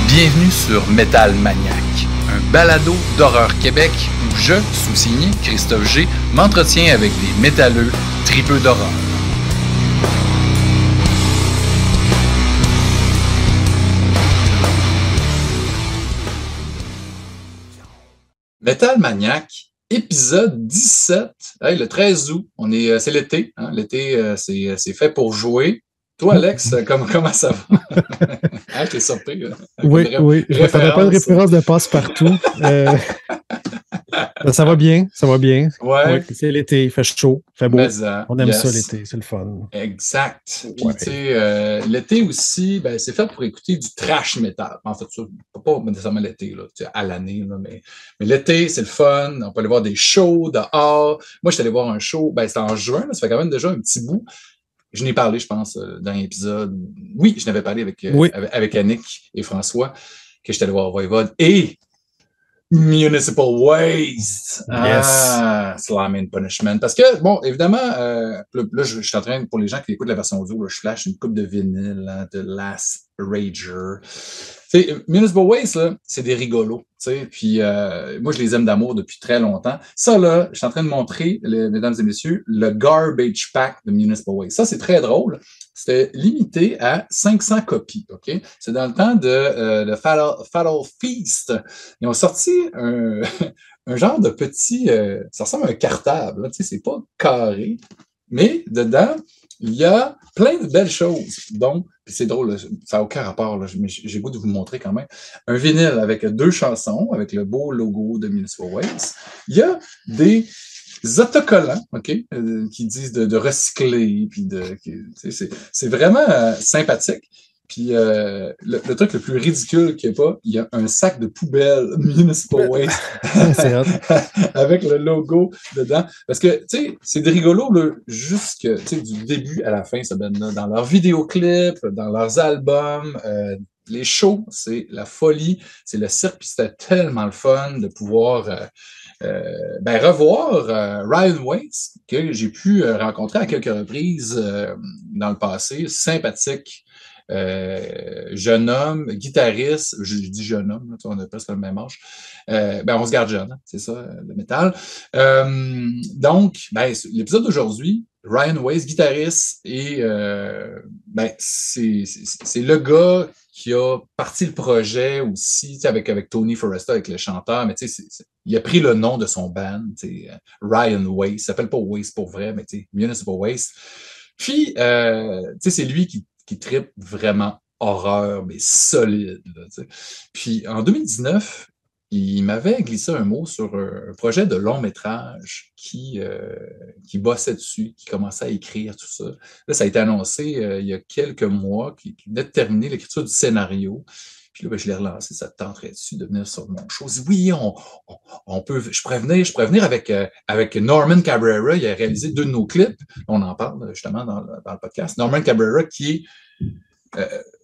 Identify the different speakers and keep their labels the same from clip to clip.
Speaker 1: Bienvenue sur Métal, Maniaques, un balado d'horreur Québec où je, sous-signé Christophe G, m'entretiens avec des métalleux tripeux d'horreur. Métal Maniaques, épisode 17, hey, le 13 août, c'est l'été, hein? L'été c'est fait pour jouer. Toi, Alex, comment ça va? Ah, t'es surpris.
Speaker 2: Oui, je m'attendais pas à une référence de passe-partout. Ça va bien, ça va bien.
Speaker 1: Ouais.
Speaker 2: Oui, c'est l'été, il fait chaud, il fait beau. On aime ça l'été, c'est le fun.
Speaker 1: Exact. Puis, tu sais, l'été aussi, ben, c'est fait pour écouter du thrash metal. En fait, ça, pas nécessairement l'été, là, à l'année, là, mais l'été, c'est le fun. On peut aller voir des shows dehors. Moi, je suis allé voir un show, ben, c'était en juin, là, ça fait quand même déjà un petit bout. Je n'ai parlé, je pense, dans l'épisode. Oui, je n'avais parlé avec Annick et François, que j'étais allé voir Voivode et Municipal Waste.
Speaker 2: Yes.
Speaker 1: Ah, Slime and Punishment. Parce que, bon, évidemment, là, je suis en train, pour les gens qui écoutent la version audio, là, je flash une coupe de vinyle hein, de Last Rager. T'sais, Municipal Waste, là, c'est des rigolos. Puis moi, je les aime d'amour depuis très longtemps. Ça, là, je suis en train de montrer, mesdames et messieurs, le Garbage Pack de Municipal Waste. Ça, c'est très drôle. C'était limité à 500 copies. OK? C'est dans le temps de Fatal Feast. Ils ont sorti un genre de petit... ça ressemble à un cartable. Là, c'est pas carré. Mais dedans, il y a plein de belles choses. Donc, c'est drôle, là, ça n'a aucun rapport, là, mais j'ai le goût de vous montrer quand même. Un vinyle avec 2 chansons, avec le beau logo de Municipal Waste. Il y a des autocollants, OK, qui disent de recycler, puis c'est vraiment sympathique. Puis le truc le plus ridicule qu'il n'y a pas, il y a un sac de poubelle Municipal Waste avec le logo dedans. Parce que, tu sais, c'est des rigolos là, jusque du début à la fin, ça donne là, dans leurs vidéoclips, dans leurs albums, les shows, c'est la folie, c'est le cirque, puis c'était tellement le fun de pouvoir revoir Ryan Waits, que j'ai pu rencontrer à quelques reprises dans le passé, sympathique. Jeune homme, guitariste, je dis jeune homme, là, on a presque le même âge. On se garde jeune, hein, c'est ça, le métal. Donc, l'épisode d'aujourd'hui, Ryan Weiss, guitariste, et c'est le gars qui a parti le projet aussi, avec Tony Forrester, avec le chanteur, mais il a pris le nom de son band, Ryan Weiss, il s'appelle pas Weiss pour vrai, mais Municipal Waste. Puis, c'est lui qui trippe vraiment horreur, mais solide. Là, puis en 2019, il m'avait glissé un mot sur un projet de long métrage qui bossait dessus, qui commençait à écrire tout ça. Là, ça a été annoncé il y a quelques mois, qui venait de terminer l'écriture du scénario. Puis là, je l'ai relancé, ça te tenterait dessus de venir sur mon show. Oui, on peut, je pourrais venir avec Norman Cabrera. Il a réalisé 2 de nos clips. On en parle justement dans le podcast. Norman Cabrera qui est,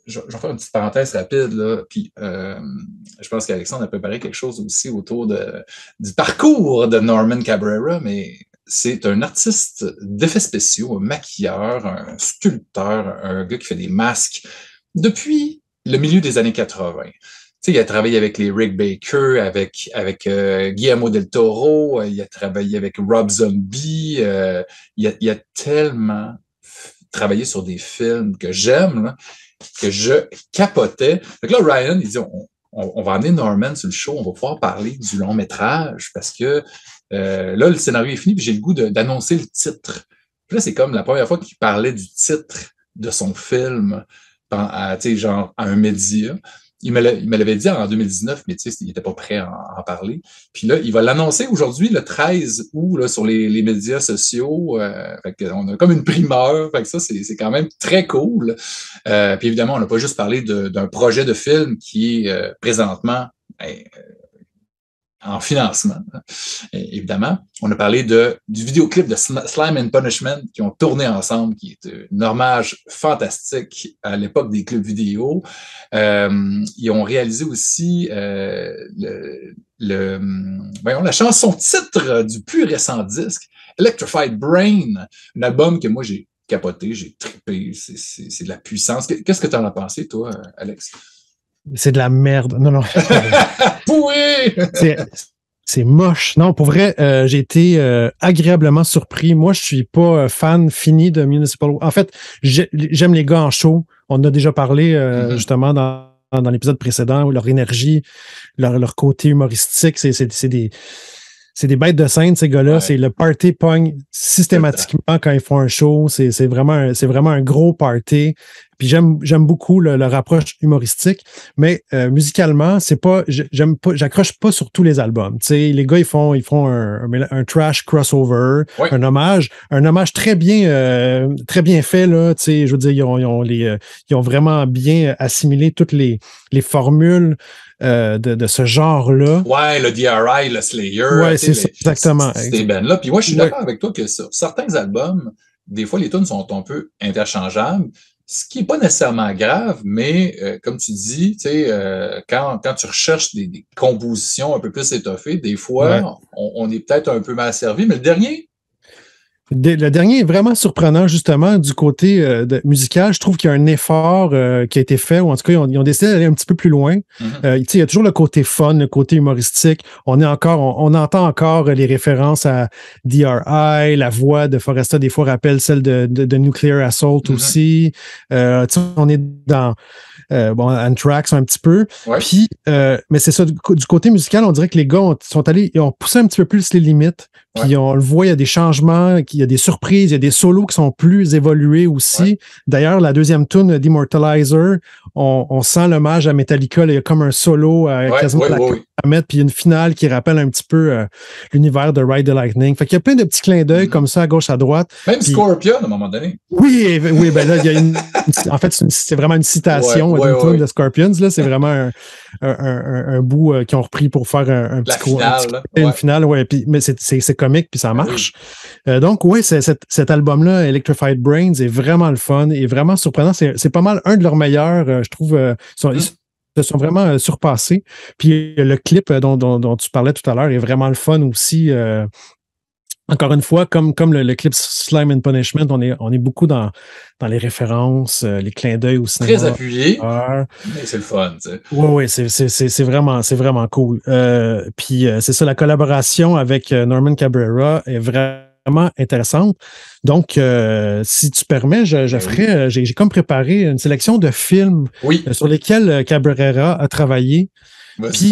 Speaker 1: je vais faire une petite parenthèse rapide, là, puis je pense qu'Alexandre a préparé quelque chose aussi autour du parcours de Norman Cabrera, mais c'est un artiste d'effets spéciaux, un maquilleur, un sculpteur, un gars qui fait des masques depuis le milieu des années 80. Il a travaillé avec les Rick Baker, avec Guillermo del Toro, il a travaillé avec Rob Zombie, il a tellement travaillé sur des films que j'aime, là, que je capotais. Donc là, Ryan, il dit, on va amener Norman sur le show, on va pouvoir parler du long métrage, parce que là, le scénario est fini, puis j'ai le goût d'annoncer le titre. Puis là, c'est comme la première fois qu'il parlait du titre de son film, genre à un média. Il me l'avait dit en 2019, mais il n'était pas prêt à en parler. Puis là, il va l'annoncer aujourd'hui, le 13 août, là, sur les médias sociaux. On a comme une primeur. Fait que ça, c'est quand même très cool. Puis évidemment, on n'a pas juste parlé d'un projet de film qui est présentement en financement, hein. Évidemment. On a parlé du vidéoclip de Slime and Punishment qui ont tourné ensemble, qui est un hommage fantastique à l'époque des clubs vidéo. Ils ont réalisé aussi la chanson titre du plus récent disque. Electrified Brain, un album que moi, j'ai capoté, j'ai trippé, c'est de la puissance. Qu'est-ce que tu en as pensé, toi, Alex?
Speaker 2: C'est de la merde. Non.
Speaker 1: Oui!
Speaker 2: C'est moche. Non, pour vrai, j'ai été agréablement surpris. Moi, je suis pas fan fini de Municipal Waste. En fait, j'aime les gars en show. On en a déjà parlé justement dans l'épisode précédent, leur énergie, leur côté humoristique, c'est des bêtes de scène, ces gars-là. Ouais. C'est le party pogne systématiquement quand ils font un show. C'est vraiment un gros party. Puis j'aime beaucoup leur approche humoristique, mais musicalement, j'accroche pas sur tous les albums. Tu sais, les gars, ils font un thrash crossover, ouais. un hommage très bien fait là. Tu sais, je veux dire, ils ont vraiment bien assimilé toutes les formules de ce genre-là.
Speaker 1: Ouais, le DRI, le Slayer.
Speaker 2: Ouais, c'est ça, exactement.
Speaker 1: Ces bands-là. Puis moi, je suis d'accord avec toi que sur certains albums, des fois, les tunes sont un peu interchangeables. Ce qui n'est pas nécessairement grave, mais comme tu dis, tu sais, quand tu recherches des compositions un peu plus étoffées, des fois, on est peut-être un peu mal servi. Mais le dernier
Speaker 2: est vraiment surprenant, justement, du côté musical. Je trouve qu'il y a un effort qui a été fait, ou en tout cas, ils ont décidé d'aller un petit peu plus loin. Mm-hmm. Il y a toujours le côté fun, le côté humoristique. On entend encore les références à DRI, la voix de Foresta, des fois, rappelle celle de Nuclear Assault aussi. On est dans... Anthrax un petit peu. Ouais. Puis, mais c'est ça, du côté musical, on dirait que les gars ils ont poussé un petit peu plus les limites. Puis on le voit, il y a des changements, il y a des surprises, il y a des solos qui sont plus évolués aussi. Ouais. D'ailleurs, la deuxième tune d'Immortalizer, on sent l'hommage à Metallica. Là, il y a comme un solo quasiment à mettre, puis une finale qui rappelle un petit peu l'univers de Ride the Lightning. Fait qu'il y a plein de petits clins d'œil comme ça à gauche, à droite.
Speaker 1: Même puis, Scorpion, à un moment donné.
Speaker 2: Oui, ben là, il y a en fait, c'est vraiment une citation d'une tune de Scorpions. Là, c'est vraiment un bout qu'ils ont repris pour faire un petit coup. Une finale, puis, mais c'est comique, puis ça marche. Oui. Donc, cet album-là, Electrified Brains, est vraiment le fun et vraiment surprenant. C'est pas mal un de leurs meilleurs, je trouve. Ils se sont vraiment surpassés. Puis le clip dont tu parlais tout à l'heure est vraiment le fun aussi. Encore une fois, comme le clip Slime and Punishment, on est beaucoup dans les références, les clins d'œil au cinéma.
Speaker 1: Très appuyé, mais c'est le fun. Tu sais.
Speaker 2: Oui, c'est vraiment cool. Puis c'est ça, la collaboration avec Norman Cabrera est vraiment intéressante. Donc, si tu permets, je ferai, j'ai comme préparé une sélection de films sur lesquels Cabrera a travaillé. Puis,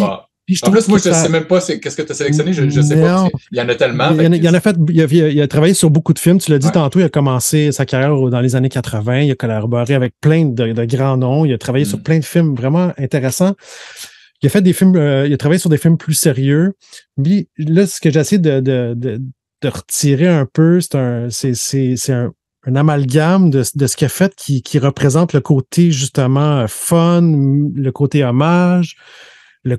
Speaker 1: en plus, moi, je ne sais même pas qu'est-ce que tu as sélectionné. Je ne sais pas. Il y en a tellement.
Speaker 2: Il a travaillé sur beaucoup de films. Tu l'as dit tantôt, il a commencé sa carrière dans les années 80. Il a collaboré avec plein de grands noms. Il a travaillé sur plein de films vraiment intéressants. Il a fait des films, il a travaillé sur des films plus sérieux. Puis là, ce que j'essaie de retirer un peu, c'est un amalgame de ce qu'il a fait qui représente le côté justement fun, le côté hommage, le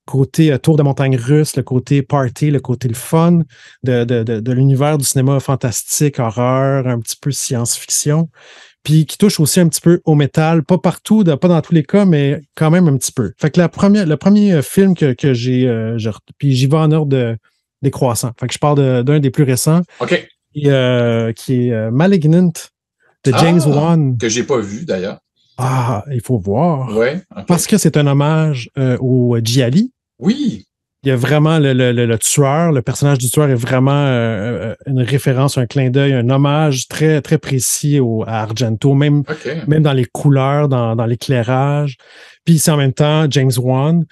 Speaker 2: côté tour de montagne russe, le côté party, le côté le fun de l'univers du cinéma fantastique, horreur, un petit peu science-fiction, puis qui touche aussi un petit peu au métal, pas partout, pas dans tous les cas, mais quand même un petit peu. Fait que le premier film que j'ai, puis j'y vais en ordre décroissant. Fait que je parle d'un des plus récents, qui est Malignant de James Wan.
Speaker 1: Que j'ai pas vu d'ailleurs.
Speaker 2: Ah, il faut voir.
Speaker 1: Ouais,
Speaker 2: parce que c'est un hommage au Gialli.
Speaker 1: Oui.
Speaker 2: Il y a vraiment le tueur, le personnage du tueur est vraiment une référence, un clin d'œil, un hommage très, très précis à Argento, même dans les couleurs, dans l'éclairage. Puis c'est en même temps James Wan,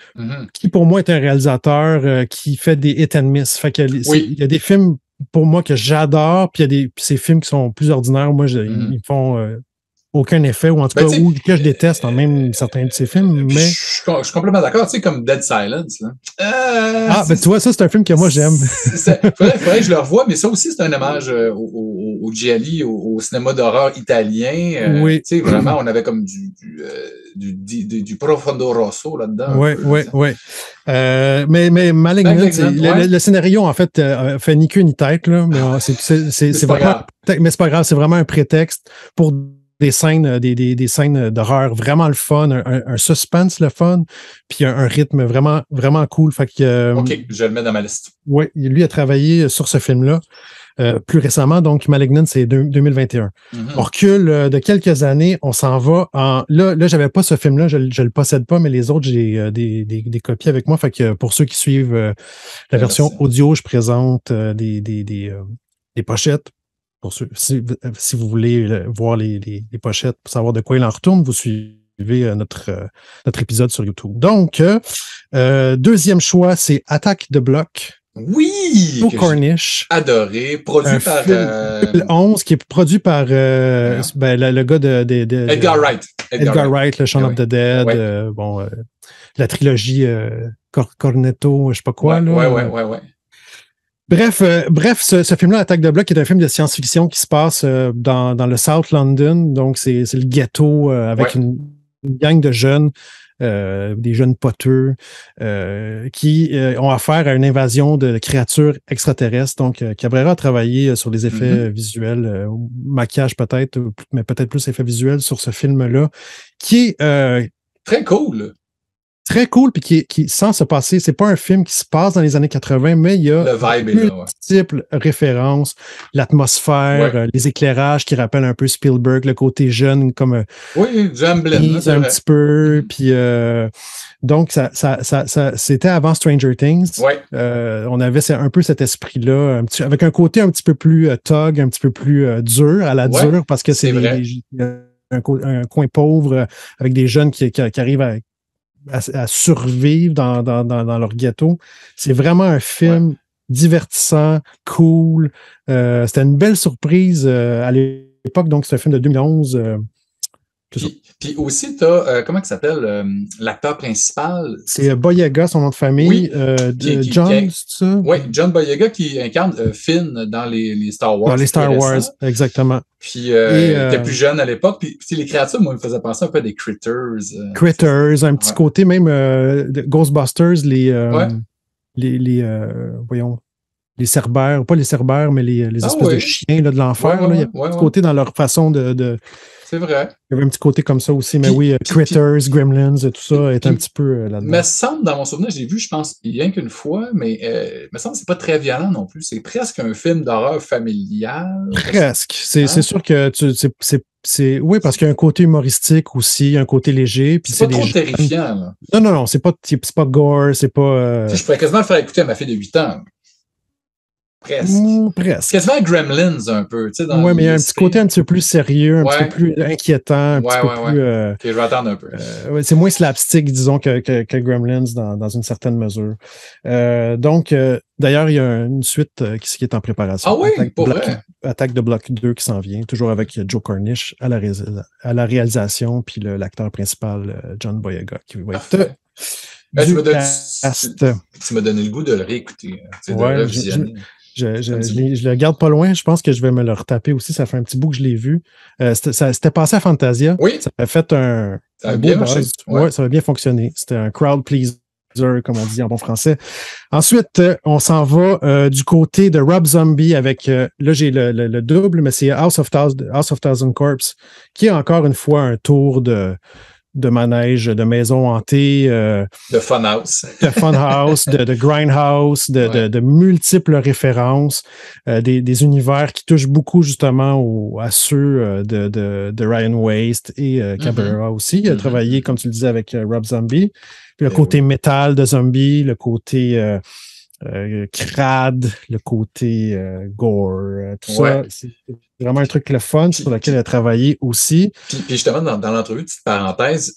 Speaker 2: qui pour moi est un réalisateur qui fait des hit and miss. Fait que il y a des films pour moi que j'adore, puis il y a ces films qui sont plus ordinaires. Moi, ils me font aucun effet, ou en tout cas, que je déteste en même certains de ces films. Mais
Speaker 1: je suis complètement d'accord, tu sais, comme Dead Silence. Là.
Speaker 2: Ben tu vois, ça, c'est un film que moi, j'aime.
Speaker 1: Faudrait que je le revoie, mais ça aussi, c'est un hommage au Gialli, au cinéma d'horreur italien. Tu sais, vraiment, on avait comme du Profondo Rosso là-dedans.
Speaker 2: Oui. Mais Malignant, le scénario, en fait, fait ni queue ni tête, là, mais c'est pas grave. Mais c'est pas grave, c'est vraiment un prétexte pour des scènes d'horreur vraiment le fun, un suspense le fun, puis un rythme vraiment, vraiment cool. Fait que,
Speaker 1: OK, je vais le mettre dans ma liste.
Speaker 2: Oui, lui a travaillé sur ce film-là. plus récemment, donc Malignant, c'est 2021. On recule de quelques années, on s'en va en... Là, j'avais pas ce film-là, je le possède pas, mais les autres, j'ai des copies avec moi. Fait que pour ceux qui suivent la version audio, je présente des pochettes. Pour ceux, si vous voulez voir les pochettes pour savoir de quoi il en retourne, vous suivez notre épisode sur YouTube. Donc, deuxième choix, c'est Attack the Block.
Speaker 1: Oui!
Speaker 2: Cornish.
Speaker 1: Adoré. Produit par...
Speaker 2: 2011, qui est produit par le gars de
Speaker 1: Edgar Wright.
Speaker 2: Edgar Wright, le Shaun of the Dead. La trilogie Cornetto, je sais pas quoi.
Speaker 1: Ouais.
Speaker 2: Bref, ce film-là, Attack the Block, est un film de science-fiction qui se passe dans le South London. Donc, c'est le ghetto avec une gang de jeunes, des jeunes poteux, qui ont affaire à une invasion de créatures extraterrestres. Donc, Cabrera a travaillé sur les effets visuels, maquillage peut-être, mais peut-être plus effets visuels sur ce film-là, qui est...
Speaker 1: très cool.
Speaker 2: Très cool, puis qui sans se passer, c'est pas un film qui se passe dans les années 80, mais il y a multiples références, l'atmosphère, les éclairages qui rappellent un peu Spielberg, le côté jeune, comme
Speaker 1: Jam Blend,
Speaker 2: un petit peu, puis donc ça c'était avant Stranger Things. On avait un peu cet esprit-là, avec un côté un petit peu plus thug, un petit peu plus dur, à la dure, parce que c'est un coin pauvre avec des jeunes qui arrivent à survivre dans leur ghetto. C'est vraiment un film divertissant, cool. C'était une belle surprise à l'époque. Donc, c'est un film de 2011.
Speaker 1: Puis aussi, tu as, comment il s'appelle, l'acteur principal?
Speaker 2: C'est Boyega, son nom de famille. John, c'est ça?
Speaker 1: Oui, John Boyega qui incarne Finn dans les Star Wars.
Speaker 2: Dans les Star Wars, exactement.
Speaker 1: Puis il était plus jeune à l'époque. Puis les créatures, moi, me faisaient penser un peu à des Critters.
Speaker 2: Critters, un petit côté même de Ghostbusters, voyons, les cerbères, pas les cerbères, mais les espèces de chiens là, de l'enfer. Il y a un petit côté dans leur façon de...
Speaker 1: C'est vrai.
Speaker 2: Il y avait un petit côté comme ça aussi, mais Critters, Gremlins, tout ça est un petit peu là-dedans.
Speaker 1: Me semble, dans mon souvenir, j'ai vu, je pense, rien qu'une fois, mais me semble que c'est pas très violent non plus. C'est presque un film d'horreur familial.
Speaker 2: Presque. C'est sûr que oui, parce qu'il y a un côté humoristique aussi, un côté léger. Puis
Speaker 1: c'est pas trop terrifiant. Là.
Speaker 2: Non, c'est pas gore, c'est pas...
Speaker 1: Je pourrais quasiment le faire écouter à ma fille de 8 ans. Presque. Quasiment Gremlins un peu.
Speaker 2: Oui, mais il y a un petit côté un petit peu plus sérieux, un petit peu plus inquiétant, un petit peu plus...
Speaker 1: OK, je vais attendre un peu.
Speaker 2: C'est moins slapstick, disons, que Gremlins dans une certaine mesure. Donc, d'ailleurs, il y a une suite qui est en préparation.
Speaker 1: Ah oui, pour vrai?
Speaker 2: Attack the Block 2 qui s'en vient, toujours avec Joe Cornish à la réalisation, puis l'acteur principal, John Boyega, qui va être...
Speaker 1: tu m'as donné le goût de le réécouter. De le revisionner.
Speaker 2: Je le garde pas loin. Je pense que je vais me le retaper aussi. Ça fait un petit bout que je l'ai vu. C'était passé à Fantasia.
Speaker 1: Oui.
Speaker 2: Ça a fait un beau buzz. Ouais, ça a bien fonctionné. C'était un crowd pleaser, comme on dit en bon français. Ensuite, on s'en va du côté de Rob Zombie avec, là j'ai le double, mais c'est House of Thousand Corpse, qui est encore une fois un tour de manège, de maison hantée.
Speaker 1: De funhouse.
Speaker 2: De funhouse, de grindhouse, de multiples références, des univers qui touchent beaucoup justement à ceux de Ryan Waste et Cabrera aussi. Il a travaillé, comme tu le disais, avec Rob Zombie. Puis le côté métal de Zombie, le côté crade, le côté gore, tout ça. C'est vraiment un truc le fun sur lequel il a travaillé aussi.
Speaker 1: Puis justement, dans l'entrevue, petite parenthèse,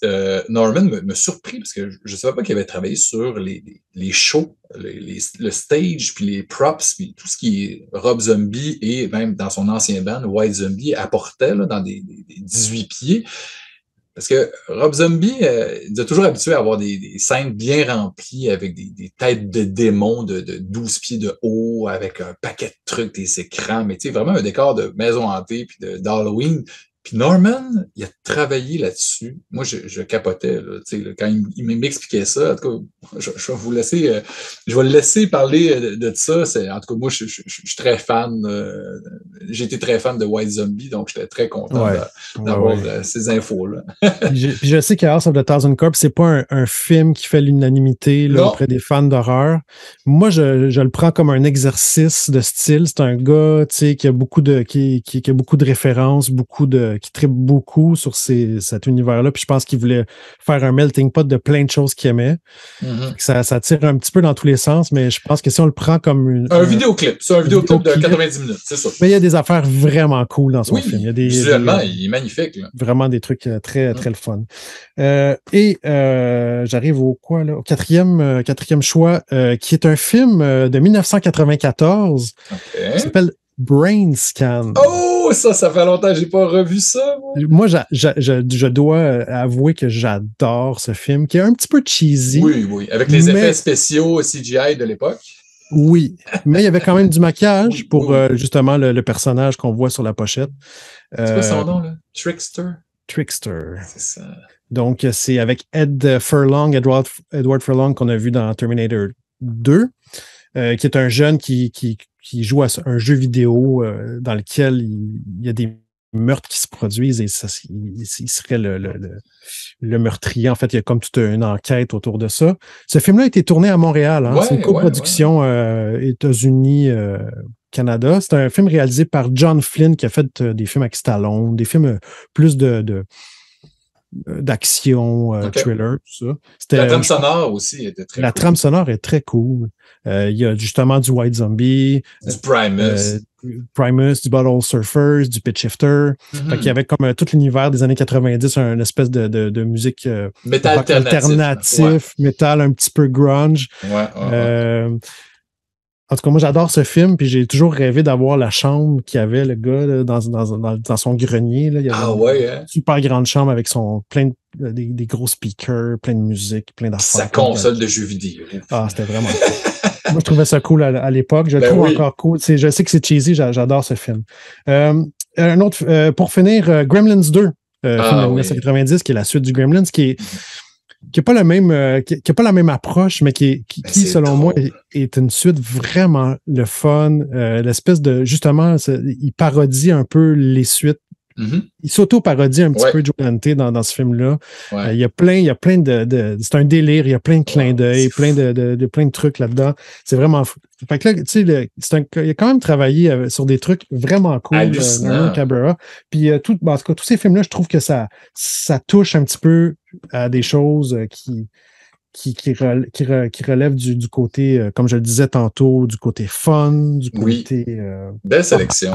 Speaker 1: Norman me surpris parce que je ne savais pas qu'il avait travaillé sur les shows, le stage, puis les props, puis tout ce qui est Rob Zombie et même dans son ancien band, White Zombie, apportait là, dans des 18 pieds. Parce que Rob Zombie nous a toujours habitués à avoir des scènes bien remplies avec des têtes de démons de 12 pieds de haut, avec un paquet de trucs, des écrans, mais tu sais, vraiment un décor de maison hantée puis d'Halloween Puis Norman, il a travaillé là-dessus. Moi, je capotais, là, quand il m'expliquait ça. En tout cas, je vais vous laisser, je vais le laisser parler de ça. En tout cas, moi, je suis très fan. J'ai été très fan de White Zombie, donc j'étais très content d'avoir ces infos-là.
Speaker 2: Puis je sais que House of the Thousand Corps, c'est pas un film qui fait l'unanimité auprès des fans d'horreur. Moi, je le prends comme un exercice de style. C'est un gars, qui a beaucoup de qui a beaucoup de références, qui tripe beaucoup sur cet univers-là. Puis je pense qu'il voulait faire un melting pot de plein de choses qu'il aimait. Mm-hmm. Ça tire un petit peu dans tous les sens, mais je pense que si on le prend comme
Speaker 1: un vidéoclip, c'est un vidéoclip de 90 minutes, c'est ça.
Speaker 2: Mais il y a des affaires vraiment cool dans son film. Il y a
Speaker 1: visuellement, il est magnifique. Là.
Speaker 2: Vraiment des trucs très, très le fun. J'arrive au quatrième choix, qui est un film de 1994 qui s'appelle Brain Scan.
Speaker 1: Oh, ça fait longtemps que j'ai pas revu ça.
Speaker 2: Moi, je dois avouer que j'adore ce film, qui est un petit peu cheesy.
Speaker 1: Oui, avec les effets spéciaux CGI de l'époque.
Speaker 2: Oui, mais il y avait quand même du maquillage pour justement le personnage qu'on voit sur la pochette.
Speaker 1: C'est quoi son nom, là? Trickster.
Speaker 2: C'est ça. Donc, c'est avec Edward Furlong qu'on a vu dans Terminator 2, qui est un jeune qui joue à un jeu vidéo dans lequel il y a des meurtres qui se produisent et il serait le meurtrier. En fait, il y a comme toute une enquête autour de ça. Ce film-là a été tourné à Montréal. C'est une coproduction États-Unis, Canada. C'est un film réalisé par John Flynn qui a fait des films avec Stallone, des films plus d'action, thriller, tout ça.
Speaker 1: La trame sonore aussi était très cool.
Speaker 2: La trame sonore est très cool. Il y a justement du White Zombie,
Speaker 1: du Primus,
Speaker 2: du Bottle Surfers, du Pitch Shifter. Fait qu'il y avait comme tout l'univers des années 90, une espèce de musique
Speaker 1: métal
Speaker 2: alternatif, métal un petit peu grunge. En tout cas, moi, j'adore ce film, puis j'ai toujours rêvé d'avoir la chambre qu'il avait, le gars, là, dans son grenier. Là. Il y avait une super grande chambre avec des gros speakers, plein de musique, plein d'affaires.
Speaker 1: Sa console de jeux vidéo.
Speaker 2: C'était vraiment cool. Moi, je trouvais ça cool à l'époque. Je le trouve encore cool. Je sais que c'est cheesy, j'adore ce film. Un autre, pour finir, Gremlins 2, film de 1990, qui est la suite du Gremlins, qui n'a pas la même approche, mais qui selon moi, est une suite vraiment le fun. L'espèce de, justement, il parodie un peu les suites. Il s'auto-parodie un petit peu Joe Dante dans ce film-là. Il y a plein de c'est un délire, il y a plein de clins d'œil, plein de trucs là-dedans. C'est vraiment fou. Fait que là, tu sais, il a quand même travaillé sur des trucs vraiment cool dans Cabrera. Puis en tout cas, tous ces films-là, je trouve que ça touche un petit peu à des choses qui relèvent du côté, comme je le disais tantôt, du côté fun, du côté
Speaker 1: belle sélection,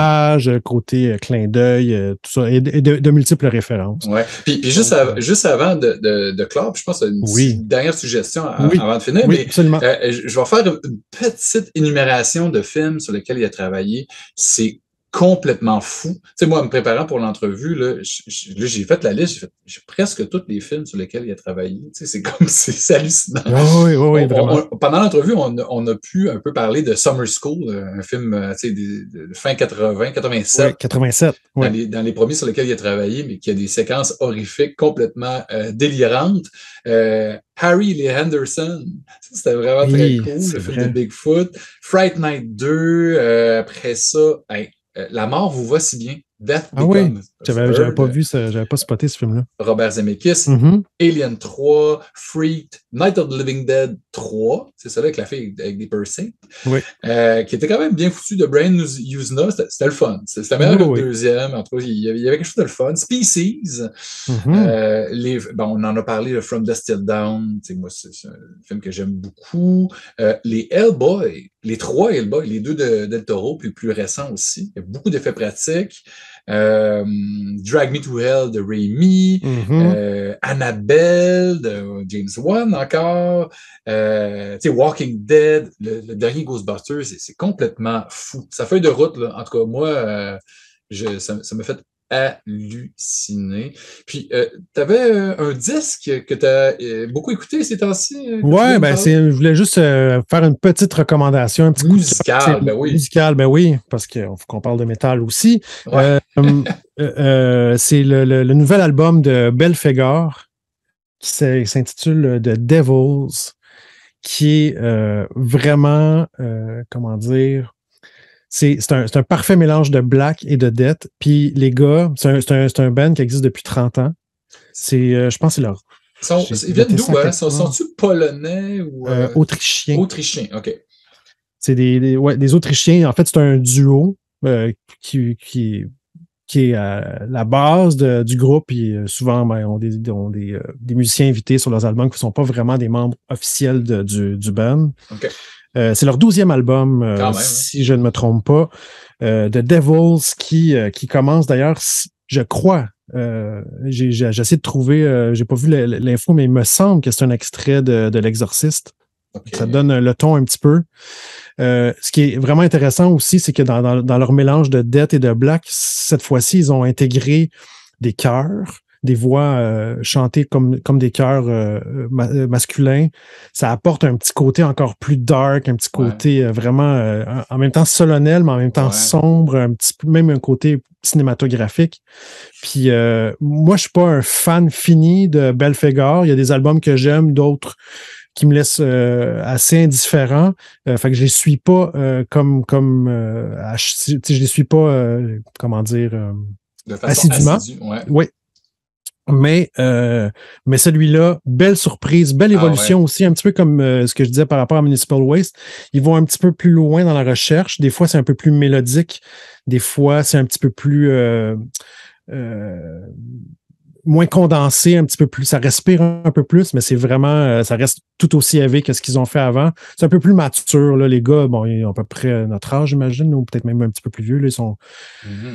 Speaker 2: côté clin d'œil, tout ça, et de multiples références.
Speaker 1: Ouais. Puis juste avant de clore, je pense une dernière suggestion avant de finir, mais
Speaker 2: absolument.
Speaker 1: Je vais faire une petite énumération de films sur lesquels il a travaillé. C'est complètement fou. Tu sais, moi, en me préparant pour l'entrevue, là, j'ai fait la liste, j'ai presque tous les films sur lesquels il a travaillé. Tu sais, c'est hallucinant.
Speaker 2: Oui, vraiment.
Speaker 1: Pendant l'entrevue, on a pu un peu parler de Summer School, un film, tu sais, de fin 80, 87.
Speaker 2: Oui, 87.
Speaker 1: Dans les premiers sur lesquels il a travaillé, mais qui a des séquences horrifiques complètement délirantes. Harry et les Henderson, c'était vraiment très cool, le film de Bigfoot. Fright Night 2, après ça, La mort vous va si bien. Death Becomes.
Speaker 2: J'avais pas vu ça, j'avais pas spoté ce film-là.
Speaker 1: Robert Zemeckis, Alien 3, Freaked, Night of the Living Dead 3, c'est ça là avec la fille avec des piercings, qui était quand même bien foutu de Brian Usna, c'était le fun. C'était meilleur que le deuxième, en tout cas, il y avait quelque chose de le fun. Species, on en a parlé, le From Dusk Till Dawn, moi, c'est un film que j'aime beaucoup. Les Hellboy, les 3 Hellboy, les 2 de Del Toro, puis le plus récent aussi. Il y a beaucoup d'effets pratiques. Drag Me to Hell de Raimi, Annabelle de James Wan encore, Walking Dead, le dernier Ghostbusters, c'est complètement fou. Sa feuille de route, là, en tout cas, moi, ça me fait halluciné. Puis, tu avais un disque que tu as beaucoup écouté ces temps-ci, que tu voulais
Speaker 2: Ouais,
Speaker 1: me
Speaker 2: ben
Speaker 1: parler?
Speaker 2: je voulais juste faire une petite recommandation, un petit coup de cœur.
Speaker 1: Musical, ben oui.
Speaker 2: Musical, ben oui, parce qu'il faut qu'on parle de métal aussi.
Speaker 1: Ouais.
Speaker 2: C'est le nouvel album de Belphégor qui s'intitule The Devils, qui est vraiment, comment dire, c'est un parfait mélange de black et de death. Puis les gars, c'est un band qui existe depuis 30 ans. Je pense que c'est leur. J'ai
Speaker 1: Ils viennent
Speaker 2: noté
Speaker 1: d'où,
Speaker 2: ça
Speaker 1: hein?
Speaker 2: quelque part.
Speaker 1: Sont-tu polonais ou
Speaker 2: Autrichiens.
Speaker 1: autrichiens? OK.
Speaker 2: C'est des Autrichiens. En fait, c'est un duo qui est à la base du groupe. Puis souvent, ben, ont des musiciens invités sur leurs albums qui ne sont pas vraiment des membres officiels du band.
Speaker 1: OK.
Speaker 2: C'est leur 12e album,
Speaker 1: Quand même, hein.
Speaker 2: si je ne me trompe pas. The Devils, qui commence d'ailleurs, je crois. J'ai essayé de trouver, j'ai pas vu l'info, mais il me semble que c'est un extrait de L'Exorciste.
Speaker 1: OK.
Speaker 2: Ça donne le ton un petit peu. Ce qui est vraiment intéressant aussi, c'est que dans leur mélange de death et de black, cette fois-ci, ils ont intégré des chœurs, des voix chantées comme des chœurs masculins. Ça apporte un petit côté encore plus dark, un petit côté vraiment en même temps solennel, mais en même temps sombre, même un côté cinématographique. Puis moi, je suis pas un fan fini de Belphégor. Il y a des albums que j'aime, d'autres qui me laissent assez indifférent. Fait que je les suis pas je les suis pas, comment dire,
Speaker 1: De façon
Speaker 2: assidûment.
Speaker 1: assidue, ouais.
Speaker 2: Oui. Mais celui-là, belle surprise, belle évolution aussi, un petit peu comme ce que je disais par rapport à Municipal Waste. Ils vont un petit peu plus loin dans la recherche. Des fois, c'est un peu plus mélodique. Des fois, c'est un petit peu plus moins condensé, un petit peu plus, ça respire un peu plus, mais c'est vraiment, ça reste tout aussi élevé que ce qu'ils ont fait avant. C'est un peu plus mature, là, les gars, bon, ils ont à peu près notre âge, j'imagine, ou peut-être même un petit peu plus vieux, là, ils sont,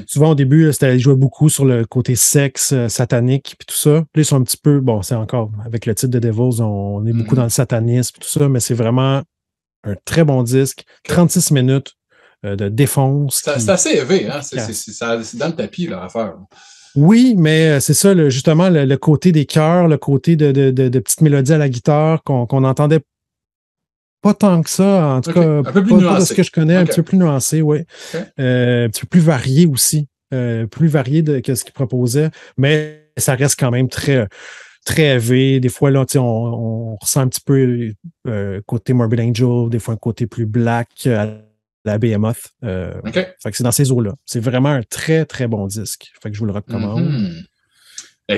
Speaker 2: souvent au début, ils jouaient beaucoup sur le côté sexe, satanique, puis tout ça. Là, ils sont un petit peu, bon, c'est encore, avec le titre de Devils, on est beaucoup dans le satanisme, tout ça, mais c'est vraiment un très bon disque, 36 minutes de défonce.
Speaker 1: C'est assez élevé, hein? C'est dans le tapis, leur affaire.
Speaker 2: Oui, mais c'est ça, justement, le côté des chœurs, le côté de petites mélodies à la guitare qu'on n'entendait pas tant que ça, en tout cas,
Speaker 1: un peu plus
Speaker 2: pas
Speaker 1: nuancé.
Speaker 2: de ce que je connais, un petit peu plus nuancé, oui. Un petit peu plus varié aussi, plus varié que ce qu'il proposait, mais ça reste quand même très, très élevé. Des fois, là, on ressent un petit peu côté Morbid Angel, des fois un côté plus black, la Behemoth. Fait que c'est dans ces eaux-là. C'est vraiment un très, très bon disque. Fait que je vous le recommande.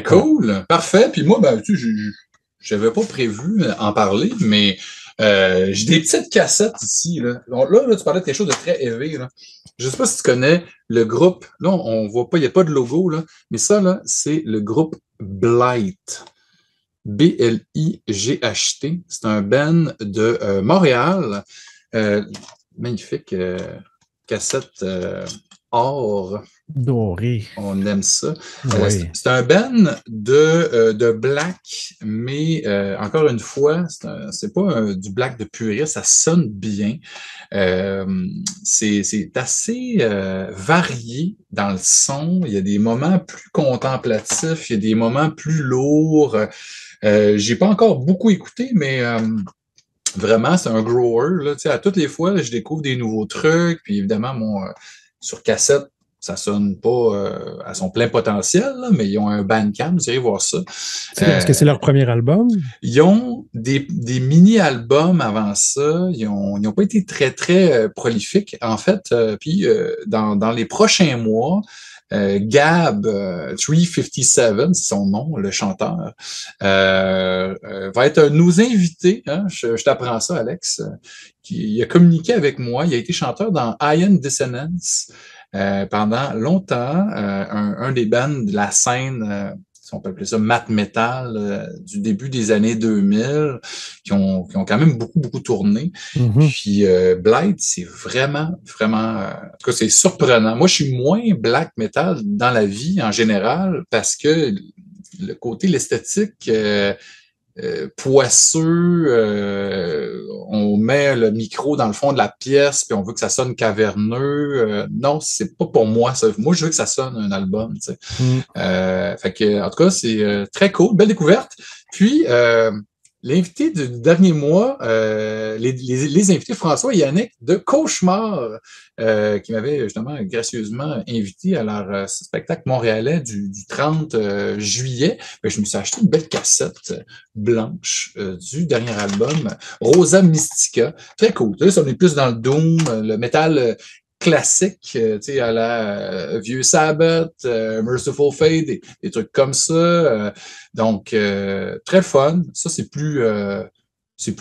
Speaker 1: Cool. Parfait. Puis moi, ben, tu sais, j'avais pas prévu en parler, mais j'ai des petites cassettes ici. Là, tu parlais de quelque chose de très élevé. Là. Je sais pas si tu connais le groupe. Là, on voit pas, il n'y a pas de logo, là, mais ça, là, c'est le groupe Blight. B-L-I-G-H-T. C'est un band de Montréal. Magnifique cassette or.
Speaker 2: Doré.
Speaker 1: On aime ça.
Speaker 2: Oui.
Speaker 1: C'est un band de black, mais encore une fois, c'est pas du black de puriste, ça sonne bien. C'est assez varié dans le son. Il y a des moments plus contemplatifs, il y a des moments plus lourds. J'ai pas encore beaucoup écouté, mais vraiment, c'est un grower. Là, à toutes les fois, là, je découvre des nouveaux trucs. Puis évidemment, sur cassette, ça sonne pas à son plein potentiel, là, mais ils ont un Bandcamp, vous irez voir ça.
Speaker 2: Est-ce que c'est leur premier album?
Speaker 1: Ils ont des mini-albums avant ça. Ils ont pas été très, très prolifiques, en fait. Puis dans les prochains mois, Gab 357, c'est son nom, le chanteur, va être nos invités. Hein? Je t'apprends ça, Alex. Il a communiqué avec moi. Il a été chanteur dans Iron Dissonance pendant longtemps. Un des bands de la scène, si on peut appeler ça Métal, du début des années 2000, qui ont quand même beaucoup, beaucoup tourné. Puis Blight, c'est vraiment, vraiment... en tout cas, c'est surprenant. Moi, je suis moins black metal dans la vie en général parce que le côté, l'esthétique... poisseux. On met le micro dans le fond de la pièce, puis on veut que ça sonne caverneux. Non, c'est pas pour moi. Ça. Moi, je veux que ça sonne un album. Tu sais. Fait que, en tout cas, c'est très cool, belle découverte. Puis l'invité du dernier mois, les invités François et Yannick de Cauchemar, qui m'avaient justement gracieusement invité à leur spectacle montréalais du 30 juillet. Ben, je me suis acheté une belle cassette blanche du dernier album, Rosa Mystica. Très cool. Là, on est plus dans le doom, le métal classique, tu sais, à la Vieux Sabbath, Merciful Fate, des trucs comme ça. Donc, très fun. Ça, c'est plus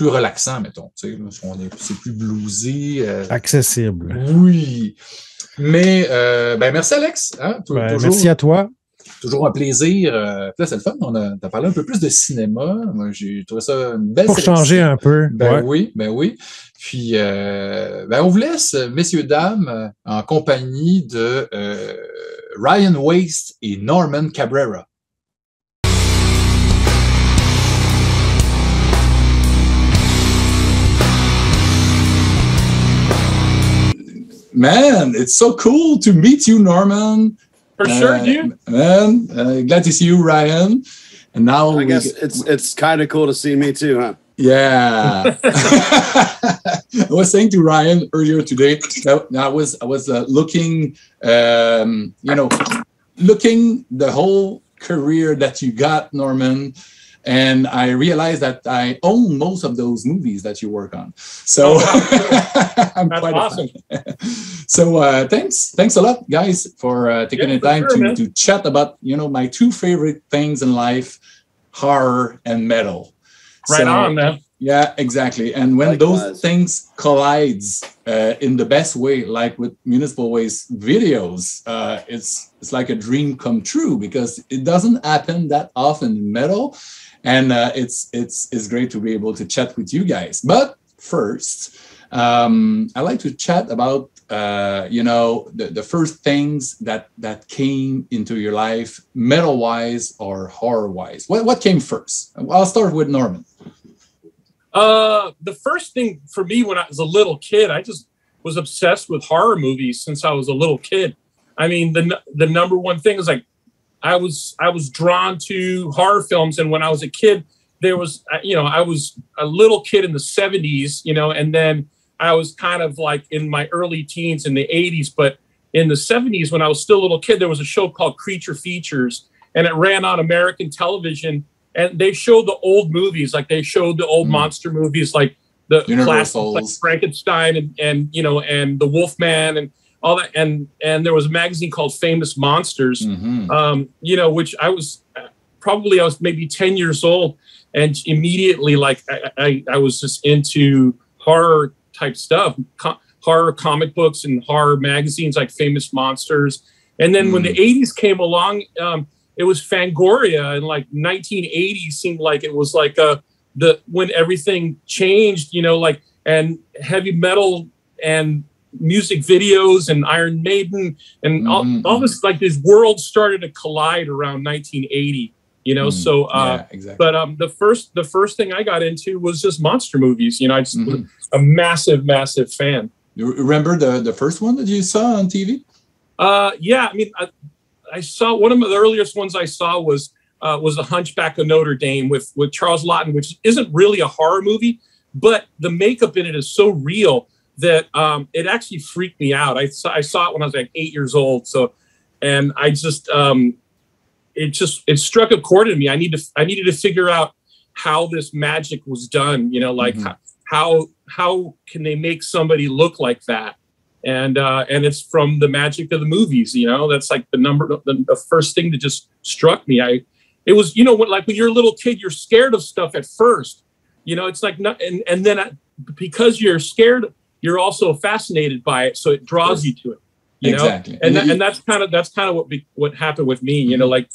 Speaker 1: relaxant, mettons. Tu sais, c'est plus bluesy.
Speaker 2: Accessible.
Speaker 1: Oui. Mais, ben, merci, Alex. Hein,
Speaker 2: toujours, merci à toi.
Speaker 1: Toujours un plaisir. Là, c'est le fun. T'as parlé un peu plus de cinéma. Moi, j'ai trouvé ça une belle
Speaker 2: pour
Speaker 1: sélection.
Speaker 2: Changer un peu.
Speaker 1: Ben oui, ben oui. Puis, ben on vous laisse, messieurs, dames, en compagnie de Ryan Waste et Norman Cabrera. Man, it's so cool to meet you, Norman.
Speaker 3: For sure, dude.
Speaker 1: Man, glad to see you, Ryan. And now
Speaker 4: I guess it's kind of cool to see me too, huh?
Speaker 1: Yeah. I was saying to Ryan earlier today that I was looking, looking the whole career that you got, Norman. And I realized that I own most of those movies that you work on. So I'm
Speaker 3: That's
Speaker 1: quite
Speaker 3: awesome.
Speaker 1: So thanks a lot, guys, for taking the time to chat about, my two favorite things in life, horror and metal.
Speaker 3: Right on, man.
Speaker 1: Yeah, exactly. And when those things collides in the best way, like with Municipal Waste videos, it's like a dream come true because it doesn't happen that often in metal. And it's great to be able to chat with you guys. But first, I like to chat about the first things that came into your life, metal wise or horror wise. What came first? I'll start with Norman.
Speaker 3: The first thing for me when I was a little kid, I just was obsessed with horror movies since I was a little kid. I mean, the number one thing is like, I was drawn to horror films. And when I was a kid, there was, I was a little kid in the 70s, and then I was kind of like in my early teens in the 80s. But in the 70s, when I was still a little kid, there was a show called Creature Features, and it ran on American television. And they showed the old movies, like they showed the old monster movies, like the classics, like Frankenstein and the Wolfman and all that. And there was a magazine called Famous Monsters, which I was maybe 10 years old. And immediately, like I was just into horror type stuff, horror comic books and horror magazines like Famous Monsters. And then when the 80s came along, it was Fangoria, and like 1980 seemed like it was like when everything changed, and heavy metal and music videos and Iron Maiden and all this, like this world started to collide around 1980. So exactly. But the first thing I got into was just monster movies. I just was a massive fan.
Speaker 1: You remember the first one that you saw on TV?
Speaker 3: Yeah, I mean, I saw one of the earliest ones I saw was The Hunchback of Notre Dame with Charles Laughton, which isn't really a horror movie, but the makeup in it is so real that it actually freaked me out. I saw it when I was like 8 years old. So, and I just it struck a chord in me. I needed to figure out how this magic was done. How can they make somebody look like that? And it's from the magic of the movies, that's like the first thing that just struck me. It was, when you're a little kid, you're scared of stuff at first, it's like, not, and then because you're scared, you're also fascinated by it. So it draws you to it,
Speaker 1: Exactly.
Speaker 3: And that's kind of what happened with me, like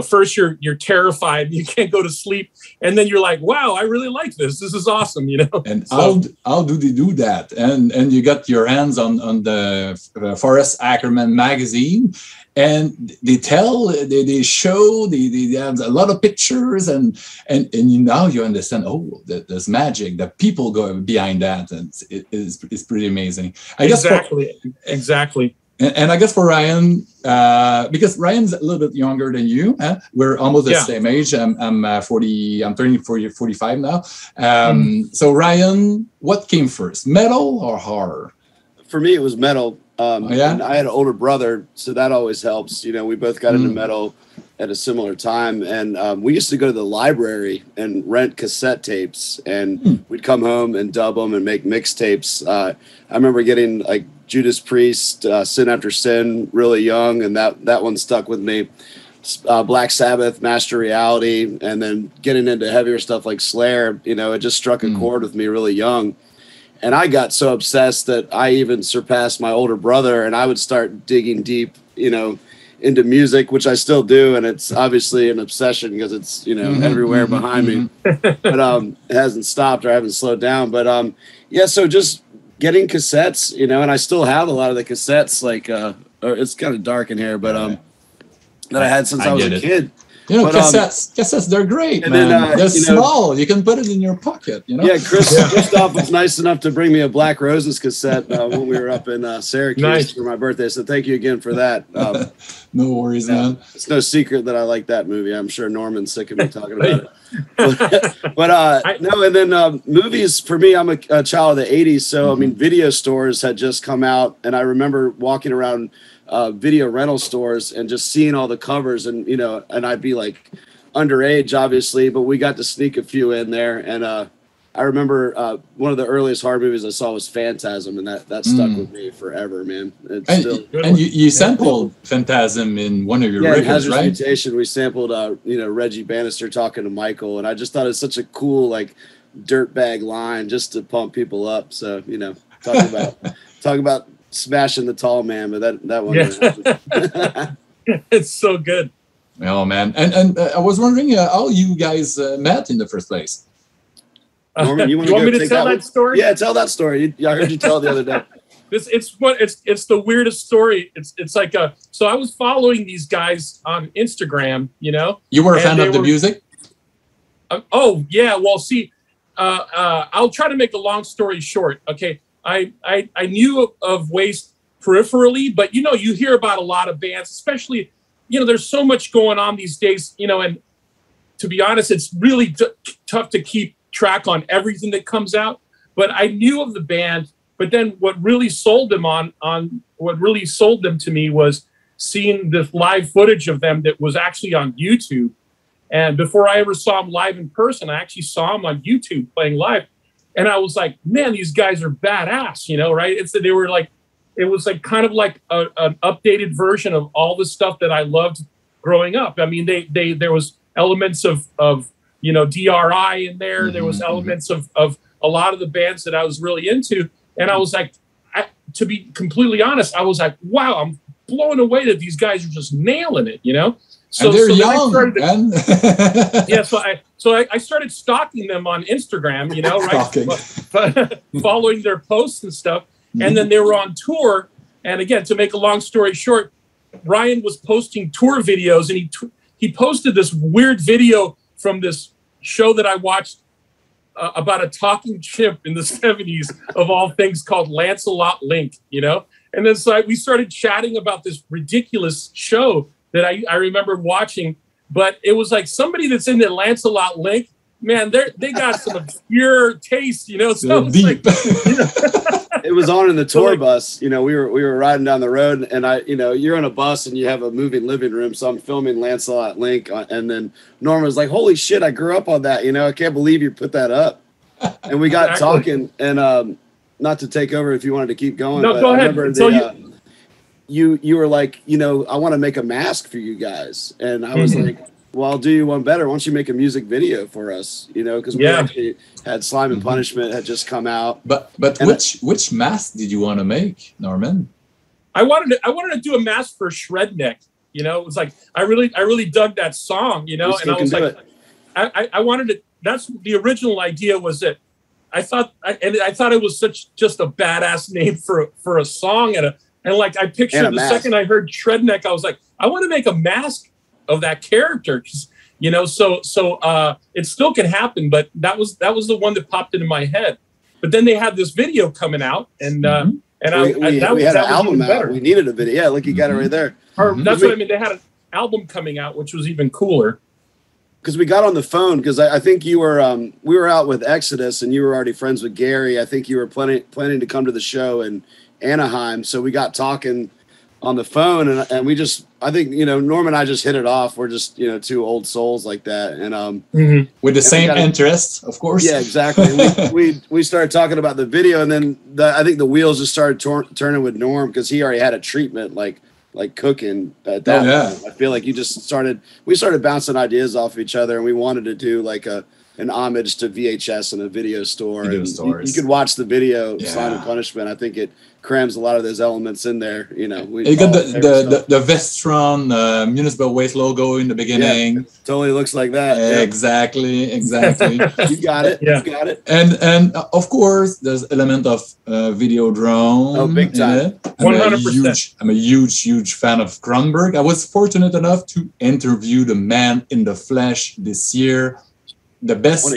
Speaker 3: first you're terrified, you can't go to sleep, and then you're like, wow, I really like this. This is awesome,
Speaker 1: And
Speaker 3: so,
Speaker 1: how do they do that? And you got your hands on the Forrest Ackerman magazine, and they show, they have a lot of pictures, and now you understand. Oh, there's magic. The people go behind that, and it's pretty amazing. Exactly. And I guess for Ryan, because Ryan's a little bit younger than you, we're almost the same age. I'm turning 45 now. So Ryan, what came first, metal or horror?
Speaker 4: For me, it was metal. And I had an older brother, so that always helps. We both got into metal at a similar time, and we used to go to the library and rent cassette tapes, and we'd come home and dub them and make mixtapes. I remember getting like Judas Priest, Sin After Sin, really young, and that one stuck with me. Black Sabbath, Master Reality, and then getting into heavier stuff like Slayer. It just struck a chord with me really young. And I got so obsessed that I even surpassed my older brother, and I would start digging deep, into music, which I still do. And it's obviously an obsession because it's, everywhere behind me, but it hasn't stopped or I haven't slowed down. But so just getting cassettes, and I still have a lot of the cassettes, like, it's kind of dark in here, but that I had since I was a kid.
Speaker 1: Cassettes, they're great, and man. Then, they're small. You can put it in your pocket, Yeah,
Speaker 4: Christoph was nice enough to bring me a Black Roses cassette when we were up in Syracuse for my birthday. So thank you again for that.
Speaker 1: No worries, man.
Speaker 4: It's no secret that I like that movie. I'm sure Norman's sick of me talking about it. And then movies, for me, I'm a child of the 80s. So, I mean, video stores had just come out, and I remember walking around video rental stores and just seeing all the covers, and and I'd be like underage, obviously, but we got to sneak a few in there. And I remember one of the earliest horror movies I saw was Phantasm, and that stuck with me forever, man.
Speaker 1: You sampled Phantasm in one of your records, right?
Speaker 4: Mutation, we sampled Reggie Bannister talking to Michael, and I just thought it was such a cool like dirtbag line just to pump people up. So talk about smashing the tall man, but that one.
Speaker 3: It's so good.
Speaker 1: Oh man, and I was wondering how you guys met in the first place.
Speaker 4: Norman, you want me to tell that story? Yeah, tell that story. I heard you tell it the other day.
Speaker 3: It's the weirdest story. It's like so I was following these guys on Instagram.
Speaker 1: You were a fan of the music.
Speaker 3: Oh yeah, well see, I'll try to make a long story short. Okay. I knew of Waste peripherally, but you hear about a lot of bands, especially there's so much going on these days, and to be honest, it's really tough to keep track on everything that comes out. But I knew of the band, but then what really sold them to me was seeing this live footage of them that was actually on YouTube. And before I ever saw them live in person, I actually saw them on YouTube playing live. And I was like, man, these guys are badass, right? It was like kind of like an updated version of all the stuff that I loved growing up. I mean, there was elements of DRI in there. There was elements of a lot of the bands that I was really into. And I was like, to be completely honest, I was like, wow, I'm blown away that these guys are just nailing it,
Speaker 1: So and they're young,
Speaker 3: So I started stalking them on Instagram, right? Following their posts and stuff. And then they were on tour. And again, to make a long story short, Ryan was posting tour videos, and he posted this weird video from this show that I watched about a talking chimp in the 70s, of all things, called Lancelot Link, And then so we started chatting about this ridiculous show that I remember watching, but it was like somebody that's in the Lancelot Link, man, they got some obscure taste, So
Speaker 1: deep.
Speaker 4: It was on in the tour bus. We were riding down the road, and you're on a bus and you have a moving living room. So I'm filming Lancelot Link, and then Norman was like, "Holy shit, I grew up on that. I can't believe you put that up." And we got talking, and not to take over if you wanted to keep going.
Speaker 3: No,
Speaker 4: but
Speaker 3: go ahead.
Speaker 4: You were like, I want to make a mask for you guys. And I was like, well, I'll do you one better. Why don't you make a music video for us? Because we actually had Slime and Punishment had just come out.
Speaker 1: But which mask did you want to make, Norman?
Speaker 3: I wanted to do a mask for Shredneck. You know, it was like, I really dug that song, you know, and I was like, I wanted to, that's the original idea was that I thought it was just a badass name for a song and like I pictured the second I heard Shredneck, I was like, I want to make a mask of that character, you know. So it still can happen, but that was the one that popped into my head. But then they had this video coming out, and we had an album out. We needed a video. Yeah, look, you got it right there. That's what I mean. They had an album coming out, which was even cooler. Because we got on the phone, because I think you were we were out with Exodus, and you were already friends with Gary. I think you were planning to come to the show in Anaheim, so we got talking on the phone, and we just, I think, you know, Norm and I just hit it off. We're just, you know, two old souls like that, and
Speaker 1: with the same interests, of course.
Speaker 4: Yeah, exactly. we started talking about the video, and then I think the wheels just started turning with Norm, because he already had a treatment like cooking at that point. I feel like we started bouncing ideas off of each other, and we wanted to do like an homage to VHS in a video store. You could watch the video, Slime and Punishment. I think it crams a lot of those elements in there. You know,
Speaker 1: you got the Vestron Municipal Waste logo in the beginning.
Speaker 4: Yeah, totally looks like that.
Speaker 1: Exactly.
Speaker 4: You got it.
Speaker 3: Yeah.
Speaker 4: You got it.
Speaker 1: And of course, there's element of video drone.
Speaker 4: Oh, big time.
Speaker 3: 100%.
Speaker 1: I'm a huge fan of Kronberg. I was fortunate enough to interview the man in the flesh this year. The best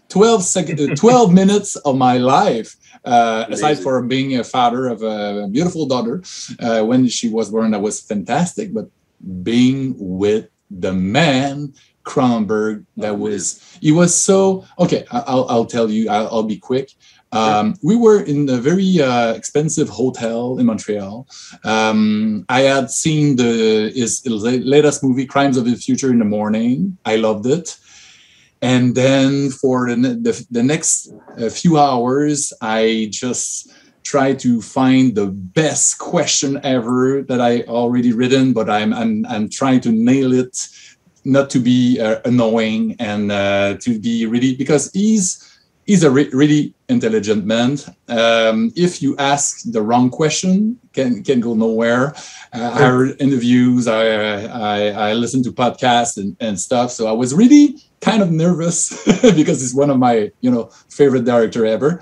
Speaker 1: 12 minutes of my life, aside from being a father of a beautiful daughter. When she was born, that was fantastic. But being with the man, Kronberg, he was so, okay, I'll tell you, I'll be quick. We were in a very expensive hotel in Montreal. I had seen his latest movie, Crimes of the Future, in the morning. I loved it. And then for the next few hours, I just tried to find the best question ever that I already written, but I'm trying to nail it, not to be annoying, and to be really, because he's a really intelligent man. If you ask the wrong question, can go nowhere. I heard interviews, I listened to podcasts and stuff. So I was really kind of nervous because he's one of my, favorite director ever.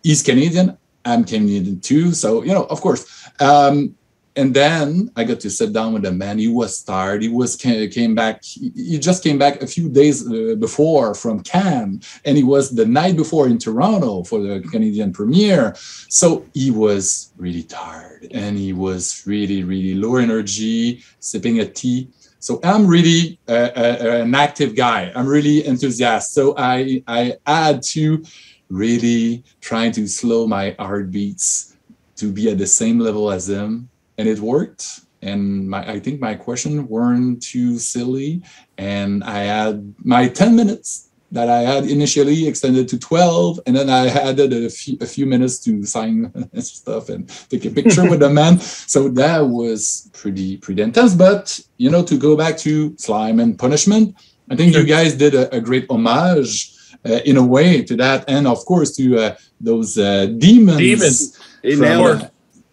Speaker 1: He's Canadian. I'm Canadian too. So, of course. And then I got to sit down with the man. He was tired. He came back. He just came back a few days before from Cannes, and he was the night before in Toronto for the Canadian premiere. So he was really tired, and he was really, really low energy, sipping a tea. So I'm really an active guy. I'm really enthusiastic. So I had to really try to slow my heartbeats to be at the same level as him. And it worked. And I think my questions weren't too silly. And I had my 10 minutes that I had initially extended to 12. And then I added a few minutes to sign stuff and take a picture with the man. So that was pretty intense. But, to go back to Slime and Punishment, I think you guys did a great homage in a way to that. And of course to those demons.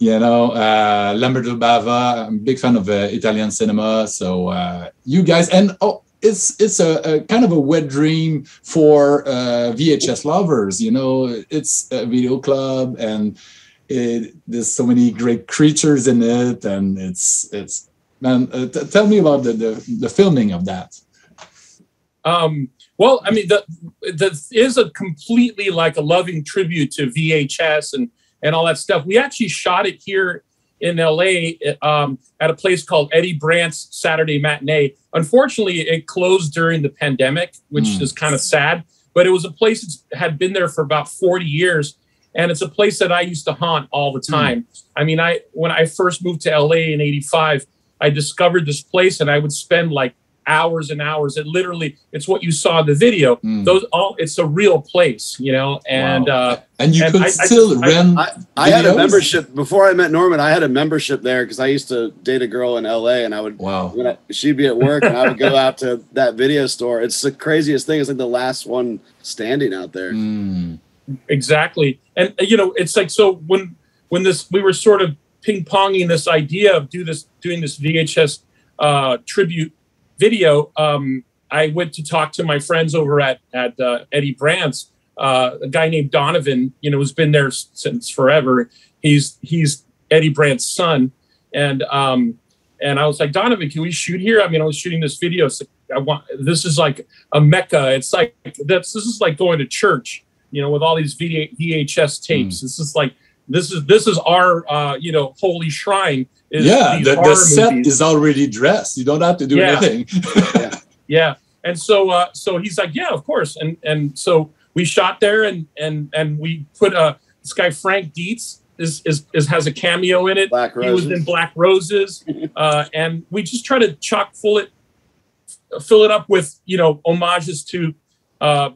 Speaker 1: Lamberto Bava. I'm a big fan of Italian cinema. So you guys, and it's a kind of a wet dream for VHS lovers. It's a video club, and there's so many great creatures in it, and it's man. Tell me about the filming of that.
Speaker 3: Well, I mean, that is a completely like a loving tribute to VHS and all that stuff. We actually shot it here in LA at a place called Eddie Brandt's Saturday Matinee. Unfortunately, it closed during the pandemic, which is kind of sad. But it was a place that had been there for about 40 years. And it's a place that I used to haunt all the time. I mean, when I first moved to LA in 85, I discovered this place, and I would spend like hours and hours. It's what you saw in the video. It's a real place, and
Speaker 1: wow. And you could still rent.
Speaker 4: I had a membership before I met Norman. I had a membership there because I used to date a girl in LA, and I would she'd be at work, and I would go out to that video store. It's the craziest thing. It's like the last one standing out there.
Speaker 3: Exactly. And it's like, so when we were sort of ping-ponging this idea of doing this VHS tribute video, I went to talk to my friends over at Eddie Brandt's, a guy named Donovan, who's been there since forever. He's Eddie Brandt's son. And I was like, Donovan, can we shoot here? I mean, I was shooting this video. So this is like a Mecca. It's like, this is like going to church, with all these VHS tapes. This is our, holy shrine.
Speaker 1: The set is already dressed. You don't have to do anything.
Speaker 3: Yeah. And so he's like, yeah, of course. And so we shot there and we put this guy, Frank Dietz, has a cameo in it. He was in Black Roses. And we just try to fill it up with, homages to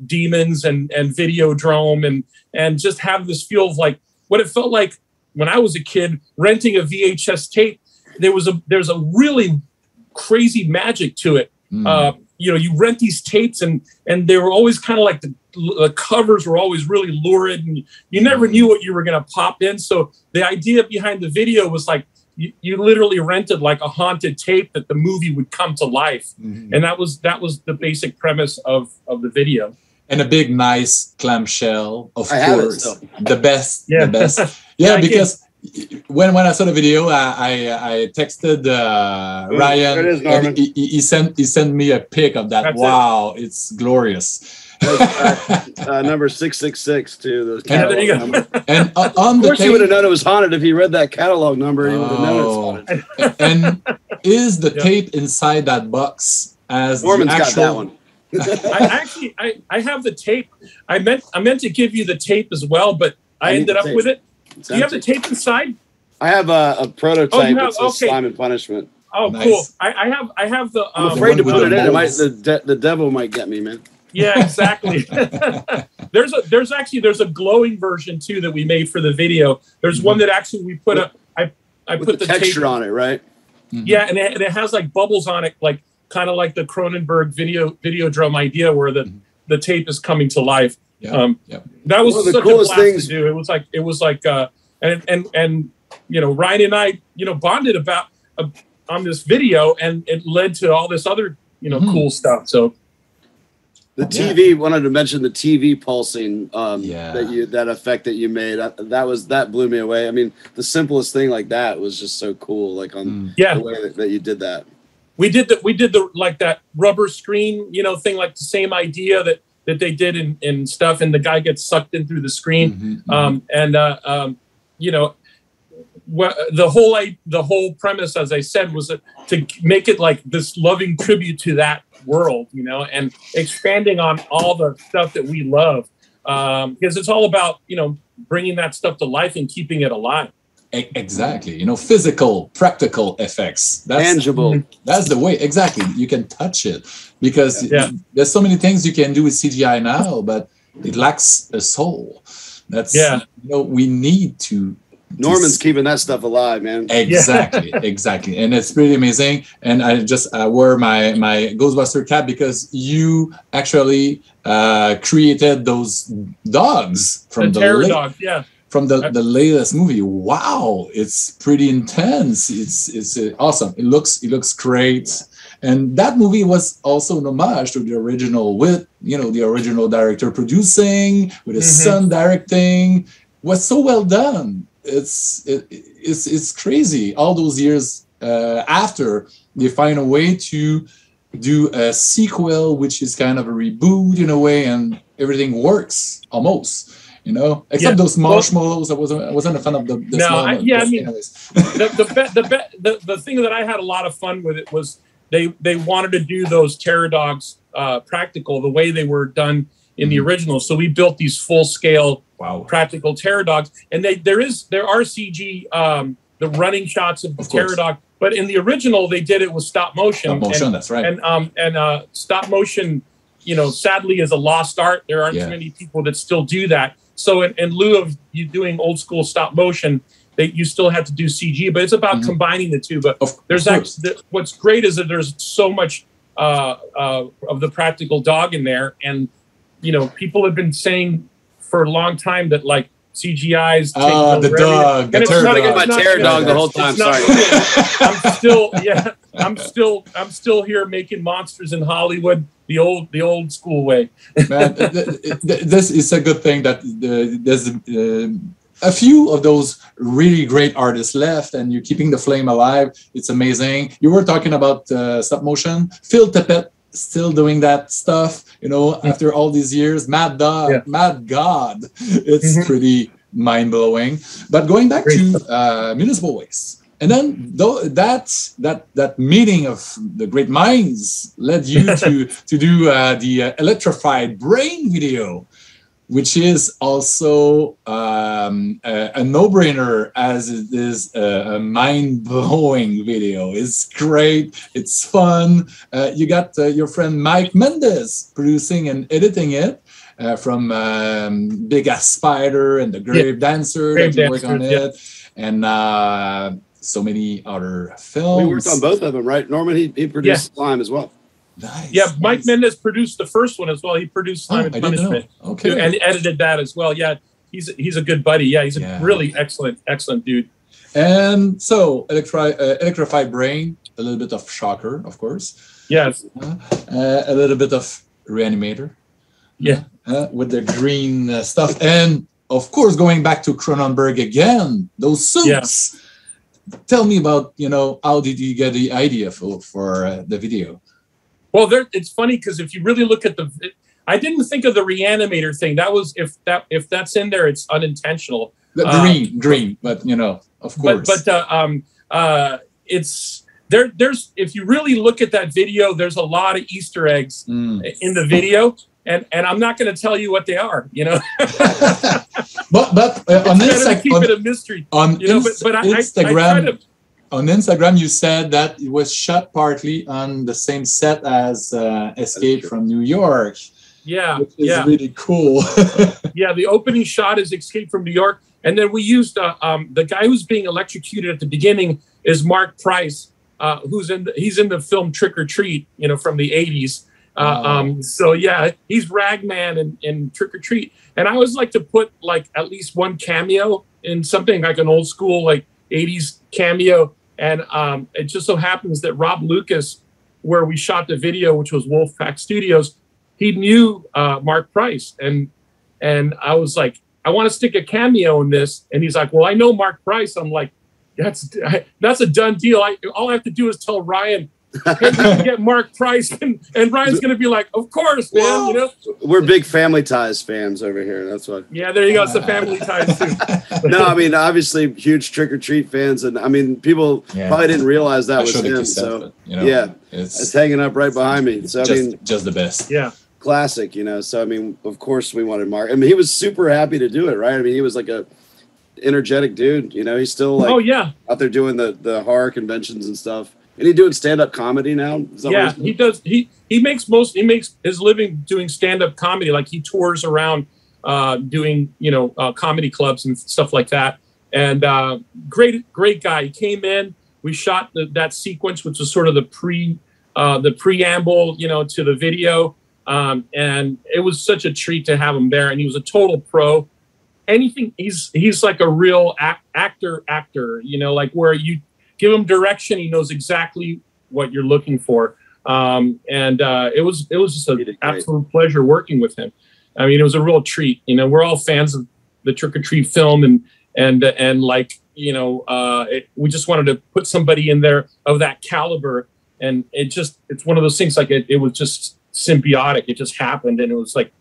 Speaker 3: Demons and Videodrome and just have this feel of like what it felt like when I was a kid renting a VHS tape. There's a really crazy magic to it. You rent these tapes and they were always kind of like the covers were always really lurid and you never knew what you were going to pop in. So the idea behind the video was like, you literally rented like a haunted tape that the movie would come to life. And that was the basic premise of the video. And
Speaker 1: a big, nice clamshell, of course. The best.
Speaker 3: Yeah.
Speaker 1: The best. Yeah, because when I saw the video, I texted Ryan.
Speaker 4: There it is, Norman.
Speaker 1: And he sent me a pic of that. Wow, it's glorious.
Speaker 4: Number 666 too.
Speaker 3: There you go.
Speaker 1: And
Speaker 4: of course, he would have known it was haunted if he read that catalog number. He would have known it's haunted.
Speaker 1: And is the tape inside that box as
Speaker 4: Norman's
Speaker 1: the actual?
Speaker 4: Got that one.
Speaker 3: I have the tape. I meant to give you the tape as well, but I ended up with it. Do you have the tape inside?
Speaker 4: I have a prototype. It's Slime and Punishment.
Speaker 3: Oh, nice. Cool. I have the.
Speaker 4: I'm afraid to put it in. The devil might get me, man.
Speaker 3: Yeah, exactly. There's a glowing version too that we made for the video. There's one that actually we put I put the
Speaker 4: texture
Speaker 3: tape
Speaker 4: on it, right?
Speaker 3: Yeah, and it has like bubbles on it, like kind of like the Cronenberg Videodrome idea where the tape is coming to life. That was
Speaker 4: one of the
Speaker 3: such
Speaker 4: coolest
Speaker 3: a blast
Speaker 4: things
Speaker 3: to do. It was like and Ryan and I bonded about on this video, and it led to all this other cool stuff. So
Speaker 4: the TV, wanted to mention the TV pulsing that effect that you made. That blew me away. I mean, the simplest thing like that was just so cool. Like on the way that you did that.
Speaker 3: We did the like that rubber screen, thing, like the same idea that they did in stuff, and the guy gets sucked in through the screen. The whole premise, as I said, was to make it like this loving tribute to that world, and expanding on all the stuff that we love, because it's all about bringing that stuff to life and keeping it alive.
Speaker 1: Exactly. Physical, practical effects. That's
Speaker 4: tangible.
Speaker 1: That's the way. Exactly. You can touch it because there's so many things you can do with CGI now, but it lacks a soul. That's we need to.
Speaker 4: Norman's keeping that stuff alive, man.
Speaker 1: Exactly. And it's pretty amazing. And I just wear my Ghostbuster cap because you actually created those dogs from
Speaker 3: the terror dog.
Speaker 1: From the latest movie. Wow, it's pretty intense. It's awesome. It looks great. And that movie was also an homage to the original with, the original director producing, with his son directing. Was so well done. It's crazy. All those years after, they find a way to do a sequel, which is kind of a reboot in a way, and everything works almost. Except those marshmallows. I wasn't a fan of the small ones.
Speaker 3: The thing that I had a lot of fun with it was they wanted to do those terror dogs practical the way they were done in the original. So we built these full scale practical terror dogs, and there are CG the running shots of the terror dog, but in the original they did it with stop motion.
Speaker 1: That's right.
Speaker 3: And stop motion, sadly is a lost art. There aren't too many people that still do that. So in lieu of you doing old school stop motion, you still have to do CG, but it's about combining the two. But what's great is that there's so much of the practical dog in there, and people have been saying for a long time that like CGI's.
Speaker 1: The dog, the terror dog.
Speaker 4: My terror dog the whole time. Sorry.
Speaker 3: I'm still here making monsters in Hollywood the old school way.
Speaker 1: Man, this is a good thing that there's a few of those really great artists left, and you're keeping the flame alive. It's amazing. You were talking about stop motion. Phil Tippett still doing that stuff, after all these years. Mad God. It's pretty mind-blowing. But going back to Municipal Waste, and then that meeting of the great minds led you to do the Electrified Brain video, which is also a no-brainer, as it is a mind-blowing video. It's great. It's fun. You got your friend Mike Mendez producing and editing it from Big Ass Spider and The Grave Dancer. That you work on it. And so many other films.
Speaker 4: We worked on both of them, right? Norman, he produced Slime as well.
Speaker 1: Nice.
Speaker 3: Yeah, Mike Mendez produced the first one as well. He produced Slime and Punishment, and edited that as well. Yeah, he's a good buddy. Yeah, he's a really excellent dude.
Speaker 1: And so, Electrified Brain, a little bit of Shocker, of course.
Speaker 3: Yes.
Speaker 1: A little bit of Reanimator.
Speaker 3: Yeah.
Speaker 1: With the green stuff, and of course, going back to Cronenberg again, those suits.
Speaker 3: Yeah.
Speaker 1: Tell me about how did you get the idea for the video?
Speaker 3: Well, it's funny because if you really look at I didn't think of the Reanimator thing. That was if that's in there, it's unintentional.
Speaker 1: Dream, but of course.
Speaker 3: But it's there's if you really look at that video, there's a lot of Easter eggs in the video, and I'm not going to tell you what they are.
Speaker 1: But on Instagram,
Speaker 3: keep it a mystery.
Speaker 1: On
Speaker 3: Instagram.
Speaker 1: On Instagram, you said that it was shot partly on the same set as Escape from New York.
Speaker 3: Yeah,
Speaker 1: which is really cool.
Speaker 3: Yeah, the opening shot is Escape from New York, and then we used the guy who's being electrocuted at the beginning is Mark Price, he's in the film Trick or Treat, from the 80s. So yeah, he's Ragman in Trick or Treat, and I always like to put like at least one cameo in something like an old school like 80s cameo. And it just so happens that Rob Lucas, where we shot the video, which was Wolfpack Studios, he knew Mark Price. And I was like, I want to stick a cameo in this. And he's like, well, I know Mark Price. I'm like, that's a done deal. All I have to do is tell Ryan, hey, we can get Mark Price. And Ryan's going to be like, of course, man.
Speaker 4: We're big Family Ties fans over here. That's what.
Speaker 3: Yeah, there you go. It's the Family Ties too.
Speaker 4: No, I mean, obviously, huge Trick or Treat fans, and I mean, people probably didn't realize that was him. So it's hanging up right behind me. So
Speaker 1: just the best.
Speaker 3: Yeah,
Speaker 4: classic. So I mean, of course, we wanted Mark. I mean, he was super happy to do it, right? I mean, he was like a energetic dude. He's still like out there doing the horror conventions and stuff. And he's doing stand-up comedy now.
Speaker 3: Yeah, he does. He makes his living doing stand-up comedy. Like he tours around doing comedy clubs and stuff like that. And great guy. He came in. We shot that sequence, which was sort of the preamble, to the video. And it was such a treat to have him there. And he was a total pro. He's like a real actor. Like where you give him direction, he knows exactly what you're looking for. It was just an absolute pleasure working with him. I mean, it was a real treat. We're all fans of the Trick or Treat film, and like we just wanted to put somebody in there of that caliber, and it's one of those things like it was just symbiotic. It just happened, and it was like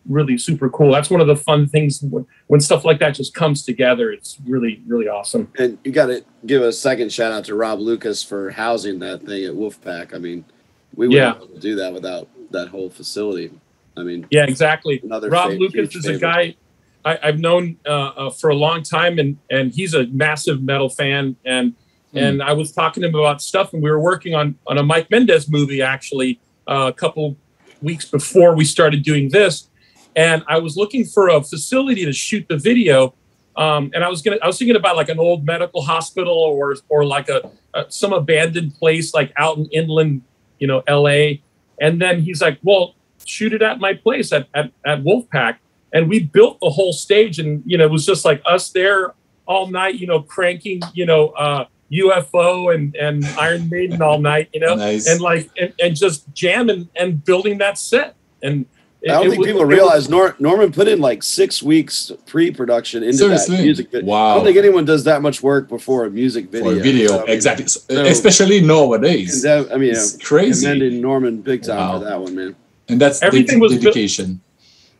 Speaker 3: really super cool. That's one of the fun things when stuff like that just comes together. It's really, really awesome.
Speaker 4: And you got to give a second shout out to Rob Lucas for housing that thing at Wolfpack. I mean, we wouldn't be able to do that without that whole facility. I mean,
Speaker 3: yeah, exactly. Rob Lucas is a guy I've known for a long time, and he's a massive metal fan. And I was talking to him about stuff, and we were working on a Mike Mendez movie actually a couple weeks before we started doing this. And I was looking for a facility to shoot the video, and I was thinking about like an old medical hospital or like some abandoned place like out in inland, LA. And then he's like, "Well, shoot it at my place at Wolfpack." and we built the whole stage, and it was just like us there all night, cranking, UFO and Iron Maiden all night,
Speaker 1: Nice.
Speaker 3: and just jamming and building that set. And
Speaker 4: I don't think people realize Norman put in like 6 weeks pre-production into that music video.
Speaker 1: Wow.
Speaker 4: I don't think anyone does that much work before a music video.
Speaker 1: For a video, exactly. Especially nowadays.
Speaker 4: It's
Speaker 1: crazy.
Speaker 4: Commending Norman big time for that one, man.
Speaker 1: And that's dedication.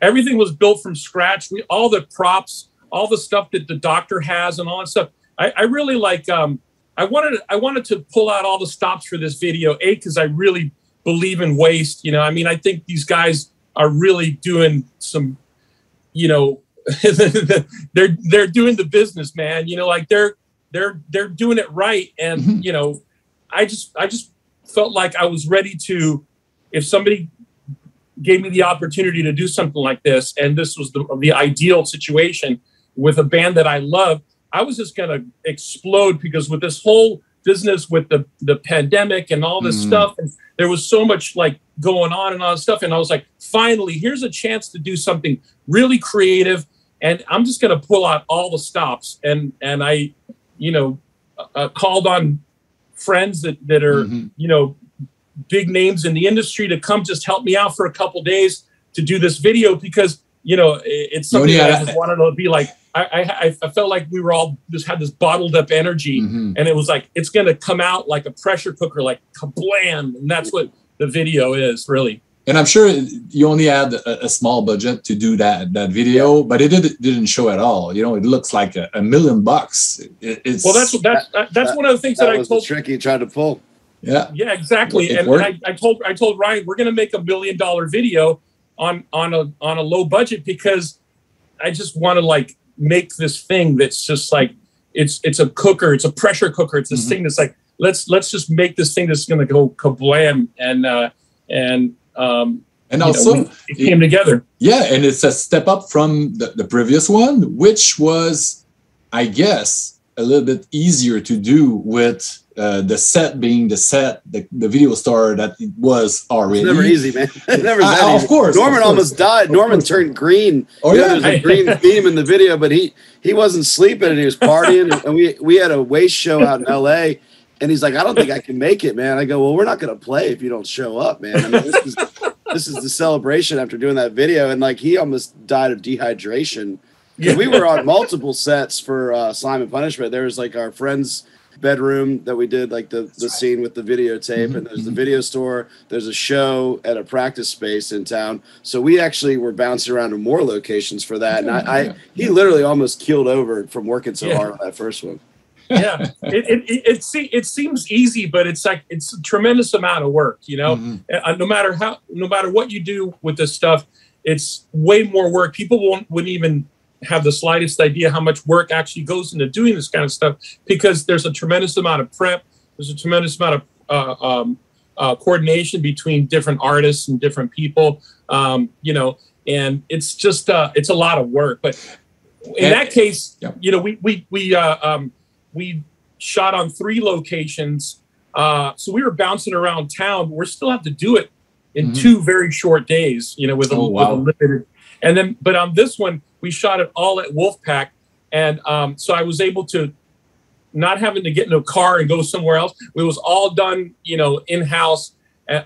Speaker 3: Everything was built from scratch. All the props, all the stuff that the doctor has, and all that stuff. I really like. I wanted to pull out all the stops for this video. Because I really believe in waste. I think these guys are really doing some, they're doing the business, man. They're doing it right, and I just felt like I was ready to, if somebody gave me the opportunity to do something like this, and this was the ideal situation with a band that I love, I was just gonna explode, because with this whole business with the pandemic and all this stuff, and there was so much like going on and all this stuff, and I was like, finally, here's a chance to do something really creative, and I'm just gonna pull out all the stops, and I called on friends that are big names in the industry to come just help me out for a couple days to do this video, because it's something that I just wanted to be like, I felt like we were all just had this bottled up energy, and it was like, it's going to come out like a pressure cooker, like kablam. And that's what the video is, really. And I'm sure you only had a small budget to do that video, but it didn't show at all. It looks like $1 million. Well, that's one of the things that I told.
Speaker 4: Tricky tried to pull.
Speaker 3: Yeah, exactly. And I told Ryan, we're going to make $1 million video on a low budget, because I just want to like make this thing that's just like, it's a cooker, it's a pressure cooker, it's this thing that's like, let's just make this thing that's going to go kablam, and also it came together. Yeah, and it's a step up from the previous one, which was, I guess, a little bit easier to do with the set being the video store that it was already.
Speaker 4: It's never easy, man. It never that easy.
Speaker 1: Of course.
Speaker 4: Norman almost died. Norman turned green. Oh, yeah. There's a green theme in the video, but he wasn't sleeping, and he was partying. And we had a waste show out in L.A., and he's like, I don't think I can make it, man. I go, well, we're not going to play if you don't show up, man. I mean, this is the celebration after doing that video. And like, he almost died of dehydration. Yeah. We were on multiple sets for Slime and Punishment. There was like our friend's bedroom that we did like the scene with the videotape, and there's the video store, there's a show at a practice space in town, so we actually were bouncing around to more locations for that, and he literally almost keeled over from working so hard on that first one. It seems easy, but it's a tremendous amount of work, no matter what you do with this stuff, it's way more work. People wouldn't even have the slightest idea how much work actually goes into doing this kind of stuff, because there's a tremendous amount of prep. There's a tremendous amount of coordination between different artists and different people, and it's just it's a lot of work. But in that case, we shot on 3 locations, so we were bouncing around town. We still have to do it in 2 very short days, with a limited. And then, but on this one, we shot it all at Wolfpack, and so I was able to, not having to get in a car and go somewhere else. It was all done, in house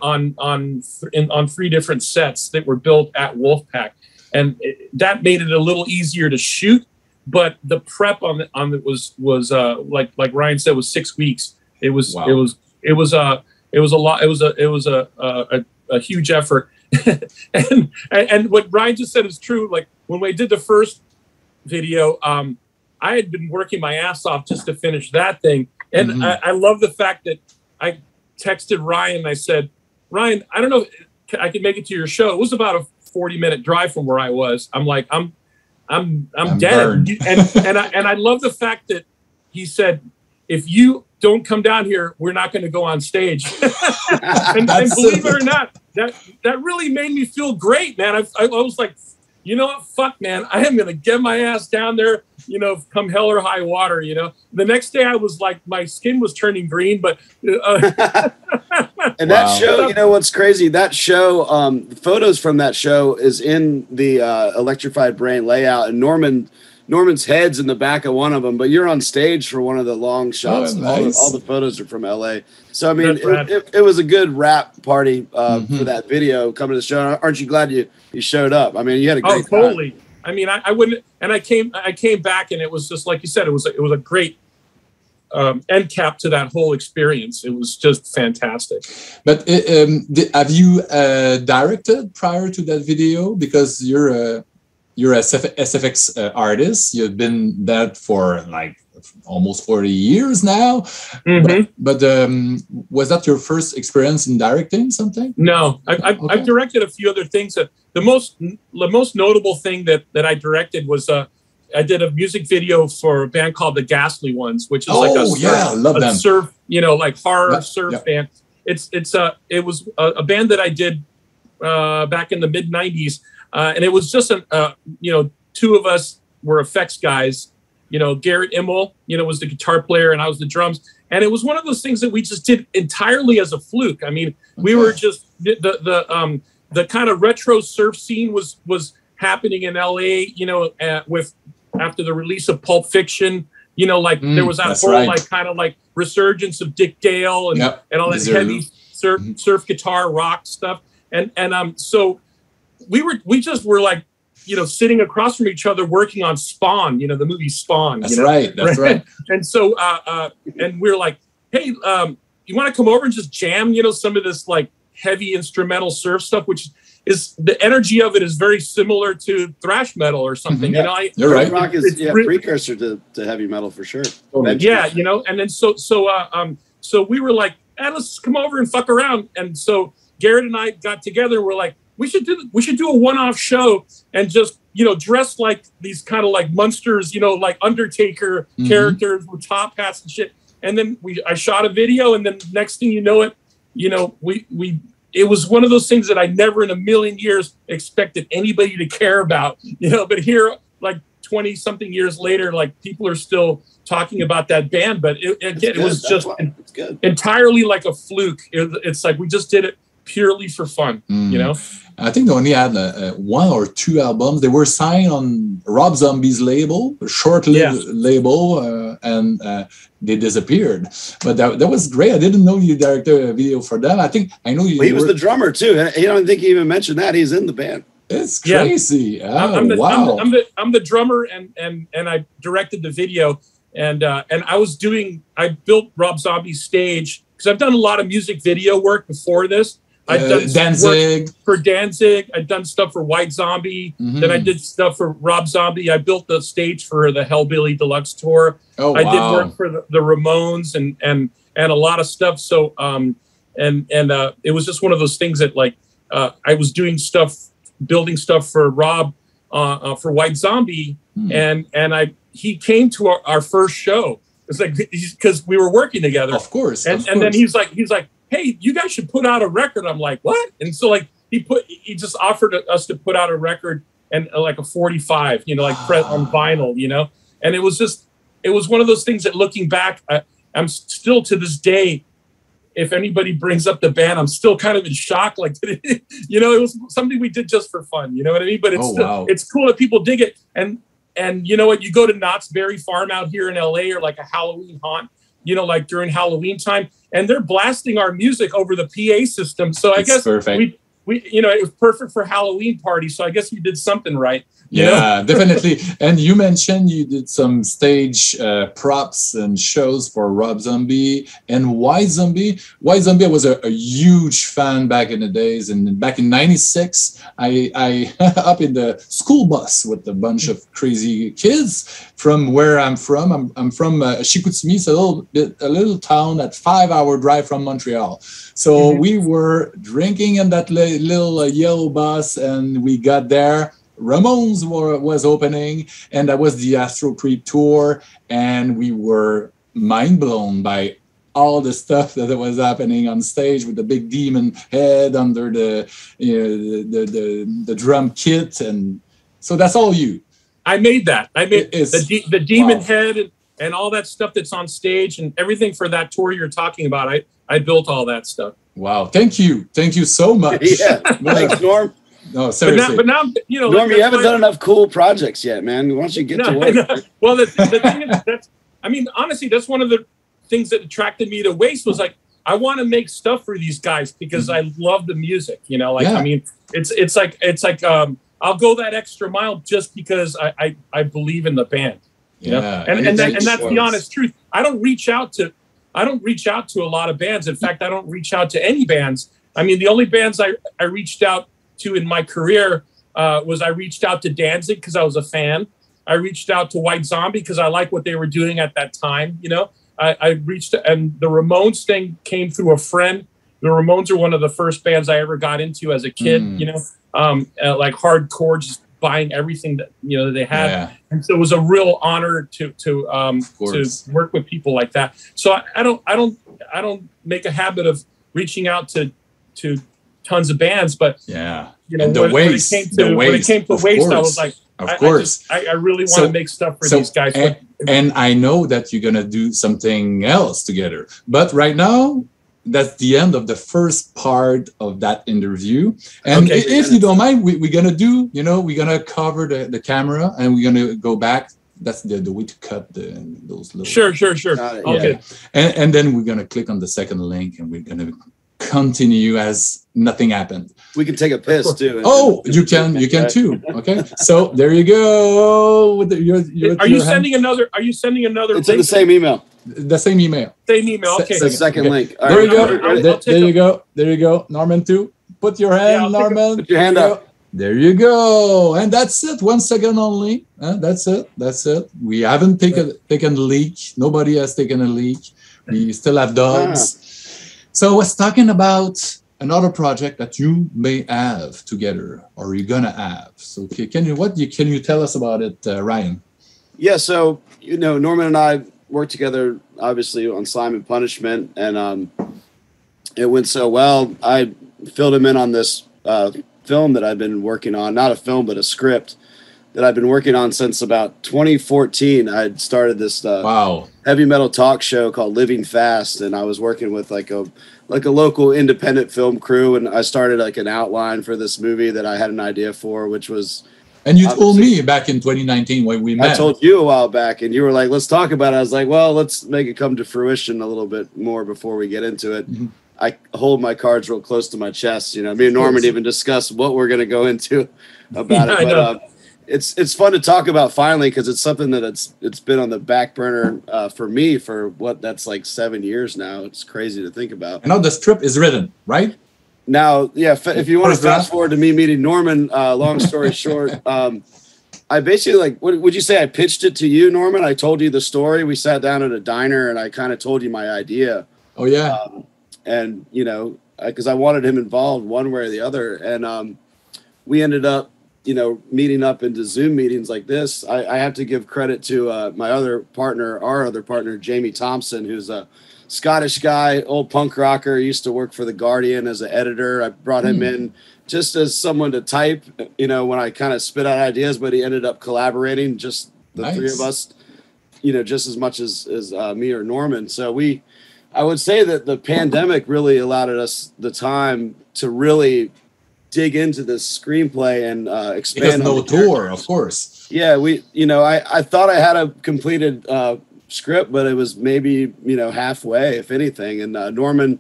Speaker 4: on 3 different sets that were built at Wolfpack, and that made it a little easier to shoot. But the prep on it was like Ryan said, was 6 weeks. It was a lot. It was a huge effort. and what Ryan just said is true. Like when we did the first video, I had been working my ass off just to finish that thing. And I love the fact that I texted Ryan and I said, Ryan, I don't know if I could make it to your show. It was about a 40-minute drive from where I was. I'm like, I'm dead. And I love the fact that he said, if you don't come down here, we're not going to go on stage. and believe it or not, that really made me feel great, man. I was like,
Speaker 3: you know what? Fuck, man. I am going to get my ass down there, you know, come hell or high water, you know. The next day I was like, my skin was turning green, but.
Speaker 4: And that show, you know what's crazy? That show, the photos from that show is in the Electrified Brain layout, and Norman's head's in the back of one of them, but you're on stage for one of the long shots.
Speaker 1: Oh, nice.
Speaker 4: All the photos are from LA. So, I mean, it was a good rap party for that video coming to the show. Aren't you glad you showed up? I mean, you had a great time.
Speaker 3: Totally. I mean, I wouldn't, and I came back, and it was just like you said, it was a great end cap to that whole experience. It was just fantastic.
Speaker 1: But have you directed prior to that video? Because you're a SFX artist. You've been that for like almost 40 years now.
Speaker 3: Mm-hmm.
Speaker 1: But was that your first experience in directing something?
Speaker 3: No, I've directed a few other things. The most notable thing that I directed was I did a music video for a band called the Ghastly Ones, which is like a surf, you know, like horror surf band. It was a band that I did back in the mid '90s. And it was just, you know, two of us were effects guys. You know, Garrett Immel, you know, was the guitar player and I was the drums. And it was one of those things that we just did entirely as a fluke. I mean, we were just, the kind of retro surf scene was happening in LA, you know, after the release of Pulp Fiction, you know, like there was that whole like kind of like resurgence of Dick Dale and all that heavy surf guitar rock stuff. And so we just were like, you know, sitting across from each other working on Spawn, you know, the movie Spawn.
Speaker 1: That's right.
Speaker 3: And so, and we're like, hey, you want to come over and just jam, you know, some of this like heavy instrumental surf stuff, which is the energy of it is very similar to thrash metal or something. You know,
Speaker 1: you're right.
Speaker 4: Rock is precursor to heavy metal for sure.
Speaker 3: Yeah, you know, and then so we were like, let's come over and fuck around. And so Garrett and I got together. And we're like, we should do a one-off show and just, you know, dress like these kind of like monsters, you know, like Undertaker characters with top hats and shit. And then I shot a video, and then next thing you know it, you know, it was one of those things that I never in a million years expected anybody to care about, you know, but here, like 20 something years later, like people are still talking about that band, but it was just entirely like a fluke. It's like, we just did it purely for fun, you know?
Speaker 1: I think they only had one or two albums. They were signed on Rob Zombie's label, a short-lived label, and they disappeared. But that was great. I didn't know you directed a video for them. I know you.
Speaker 4: Well, he was the drummer too. I don't think he even mentioned that. He's in the band.
Speaker 1: It's crazy.
Speaker 3: Yeah. I'm the drummer, and I directed the video, and I built Rob Zombie's stage because I've done a lot of music video work before this. I've done
Speaker 1: Danzig.
Speaker 3: Work for Danzig. I've done stuff for White Zombie. Then I did stuff for Rob Zombie. I built the stage for the Hellbilly Deluxe tour. I did work for the Ramones and a lot of stuff. So it was just one of those things that like I was doing stuff, building stuff for Rob for White Zombie, and he came to our first show. It's like because we were working together,
Speaker 1: of course.
Speaker 3: And then he's like, hey, you guys should put out a record. I'm like, what? And so like he just offered us to put out a record and like a 45, you know, like on vinyl, you know. And it was one of those things that looking back, I'm still to this day, if anybody brings up the band, I'm still kind of in shock. Like, you know, it was something we did just for fun. You know what I mean? But it's it's cool that people dig it. And you know what? You go to Knott's Berry Farm out here in LA or like a Halloween haunt, you know, like during Halloween time, and they're blasting our music over the PA system. So I guess we you know, it was perfect for Halloween party. So I guess we did something right.
Speaker 1: Yeah, definitely. And you mentioned you did some stage props and shows for Rob Zombie and White Zombie. White Zombie, I was a huge fan back in the days. And back in '96, I up in the school bus with a bunch of crazy kids from where I'm from. I'm from Chicoutimi. It's a little town at 5-hour drive from Montreal. So we were drinking in that little yellow bus, and we got there. Ramones was opening, and that was the Astro Creep tour, and we were mind blown by all the stuff that was happening on stage with the big demon head under the drum kit, and So that's all you.
Speaker 3: I made that. I made the demon head and all that stuff that's on stage and everything for that tour you're talking about. I built all that stuff.
Speaker 1: Wow. Thank you so much.
Speaker 4: Yeah. Thanks, Norm.
Speaker 1: No, seriously.
Speaker 3: But now, you know,
Speaker 4: Norm, you haven't done enough cool projects yet, man. Why don't you get to work?
Speaker 3: Well, the thing is, I mean, honestly, that's one of the things that attracted me to Waste was like, I want to make stuff for these guys because I love the music, you know, like, I mean, it's like, I'll go that extra mile just because I believe in the band, you know? And that's the honest truth. I don't reach out to a lot of bands. In fact, I don't reach out to any bands. I mean, the only bands I reached out to in my career was I reached out to Danzig because I was a fan. I reached out to White Zombie because I liked what they were doing at that time, you know? I reached, and the Ramones thing came through a friend. The Ramones are one of the first bands I ever got into as a kid, you know, like hardcore, just buying everything that, you know, they had. Yeah. And so it was a real honor to work with people like that. So I don't make a habit of reaching out to tons of bands, but you know, when it came to Waste, I was like, of course, I really want to make stuff for these guys.
Speaker 1: And I know that you're going to do something else together. But right now, that's the end of the first part of that interview. And if you don't mind, we're going to do, you know, we're going to cover the camera and we're going to go back. That's the way to cut those little...
Speaker 3: Sure. Okay.
Speaker 1: And then we're going to click on the second link and we're going to continue as nothing happened.
Speaker 4: We can take a piss too.
Speaker 1: Oh, you can too. Okay, so there you go.
Speaker 3: Are you sending another?
Speaker 4: It's in the same email.
Speaker 1: The same email.
Speaker 3: Okay.
Speaker 4: The second link.
Speaker 1: All there you go. There you go. Norman too. Put your hand, Norman.
Speaker 4: Put your hand up.
Speaker 1: There you go. And that's it. 1 second only. That's it. We haven't taken a leak. Nobody has taken a leak. We still have dogs. So I was talking about another project that you may have together, or you're gonna have. So can you tell us about it, Ryan?
Speaker 4: Yeah. So you know, Norman and I worked together, obviously, on Slime and Punishment, and it went so well. I filled him in on this film that I've been working on. Not a film, but a script that I've been working on since about 2014. I had started this heavy metal talk show called Living Fast, and I was working with like a local independent film crew, and I started like an outline for this movie that I had an idea for, which was...
Speaker 1: And you told me back in 2019 when we met.
Speaker 4: I told you a while back, and you were like, let's talk about it. I was like, well, let's make it come to fruition a little bit more before we get into it. Mm-hmm. I hold my cards real close to my chest. You know, me and Norman even discussed what we're going to go into about it. But it's fun to talk about finally, because it's something that it's been on the back burner for me for that's like 7 years now. It's crazy to think about.
Speaker 1: And now the script is written, right?
Speaker 4: Now, yeah, if you want to fast forward to me meeting Norman, long story short, I basically, like, what would you say? I pitched it to you, Norman. I told you the story. We sat down at a diner and I kind of told you my idea.
Speaker 1: Oh, yeah.
Speaker 4: And, you know, because I wanted him involved one way or the other. And we ended up, you know, meeting up into Zoom meetings like this. I have to give credit to our other partner, Jamie Thompson, who's a Scottish guy, old punk rocker, used to work for The Guardian as an editor. I brought him in just as someone to type, you know, when I kind of spit out ideas, but he ended up collaborating, just the three of us, you know, just as much as me or Norman. So I would say that the pandemic really allowed us the time to really dig into this screenplay and expand.
Speaker 1: Because no tour, of course.
Speaker 4: Yeah, I thought I had a completed script, but it was maybe, you know, halfway, if anything. And Norman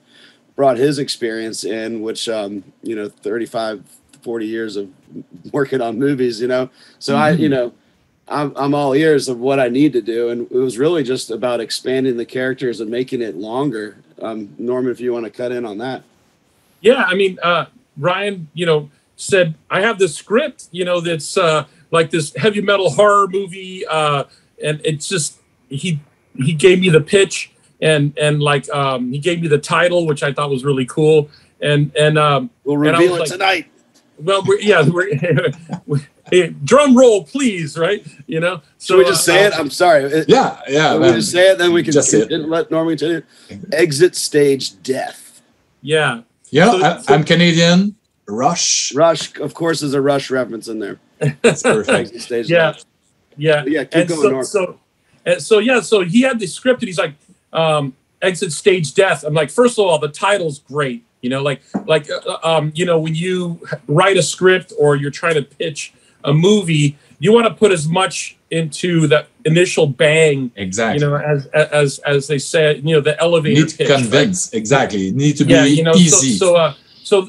Speaker 4: brought his experience in, which, you know, 35, 40 years of working on movies, you know. So I'm all ears of what I need to do. And it was really just about expanding the characters and making it longer. Norman, if you want to cut in on that.
Speaker 3: Yeah, I mean, Ryan, you know, said, I have this script, you know, that's like this heavy metal horror movie. And it's just, he gave me the pitch and like, he gave me the title, which I thought was really cool. And
Speaker 4: we'll reveal it tonight.
Speaker 3: Well, drum roll, please. Right. You know,
Speaker 4: so we just say it. I'm sorry.
Speaker 1: Yeah.
Speaker 4: We just say it. Then we can just let Norman tell you. Exit stage death.
Speaker 3: Yeah.
Speaker 1: Yeah. I'm Canadian. Rush.
Speaker 4: Rush, of course, is a Rush reference in there.
Speaker 1: That's perfect.
Speaker 4: Stage
Speaker 3: Yeah.
Speaker 4: left.
Speaker 3: Yeah.
Speaker 4: Yeah, keep
Speaker 3: And
Speaker 4: going, Norm.
Speaker 3: so he had the script and he's like, exit stage death. I'm like, first of all, the title's great. You know, you know, when you write a script or you're trying to pitch a movie, you want to put as much into the initial bang.
Speaker 1: Exactly.
Speaker 3: You know, as they said, you know, the elevator
Speaker 1: need to
Speaker 3: pitch.
Speaker 1: convince. Right? Exactly. You need to be
Speaker 3: you know,
Speaker 1: easy.
Speaker 3: So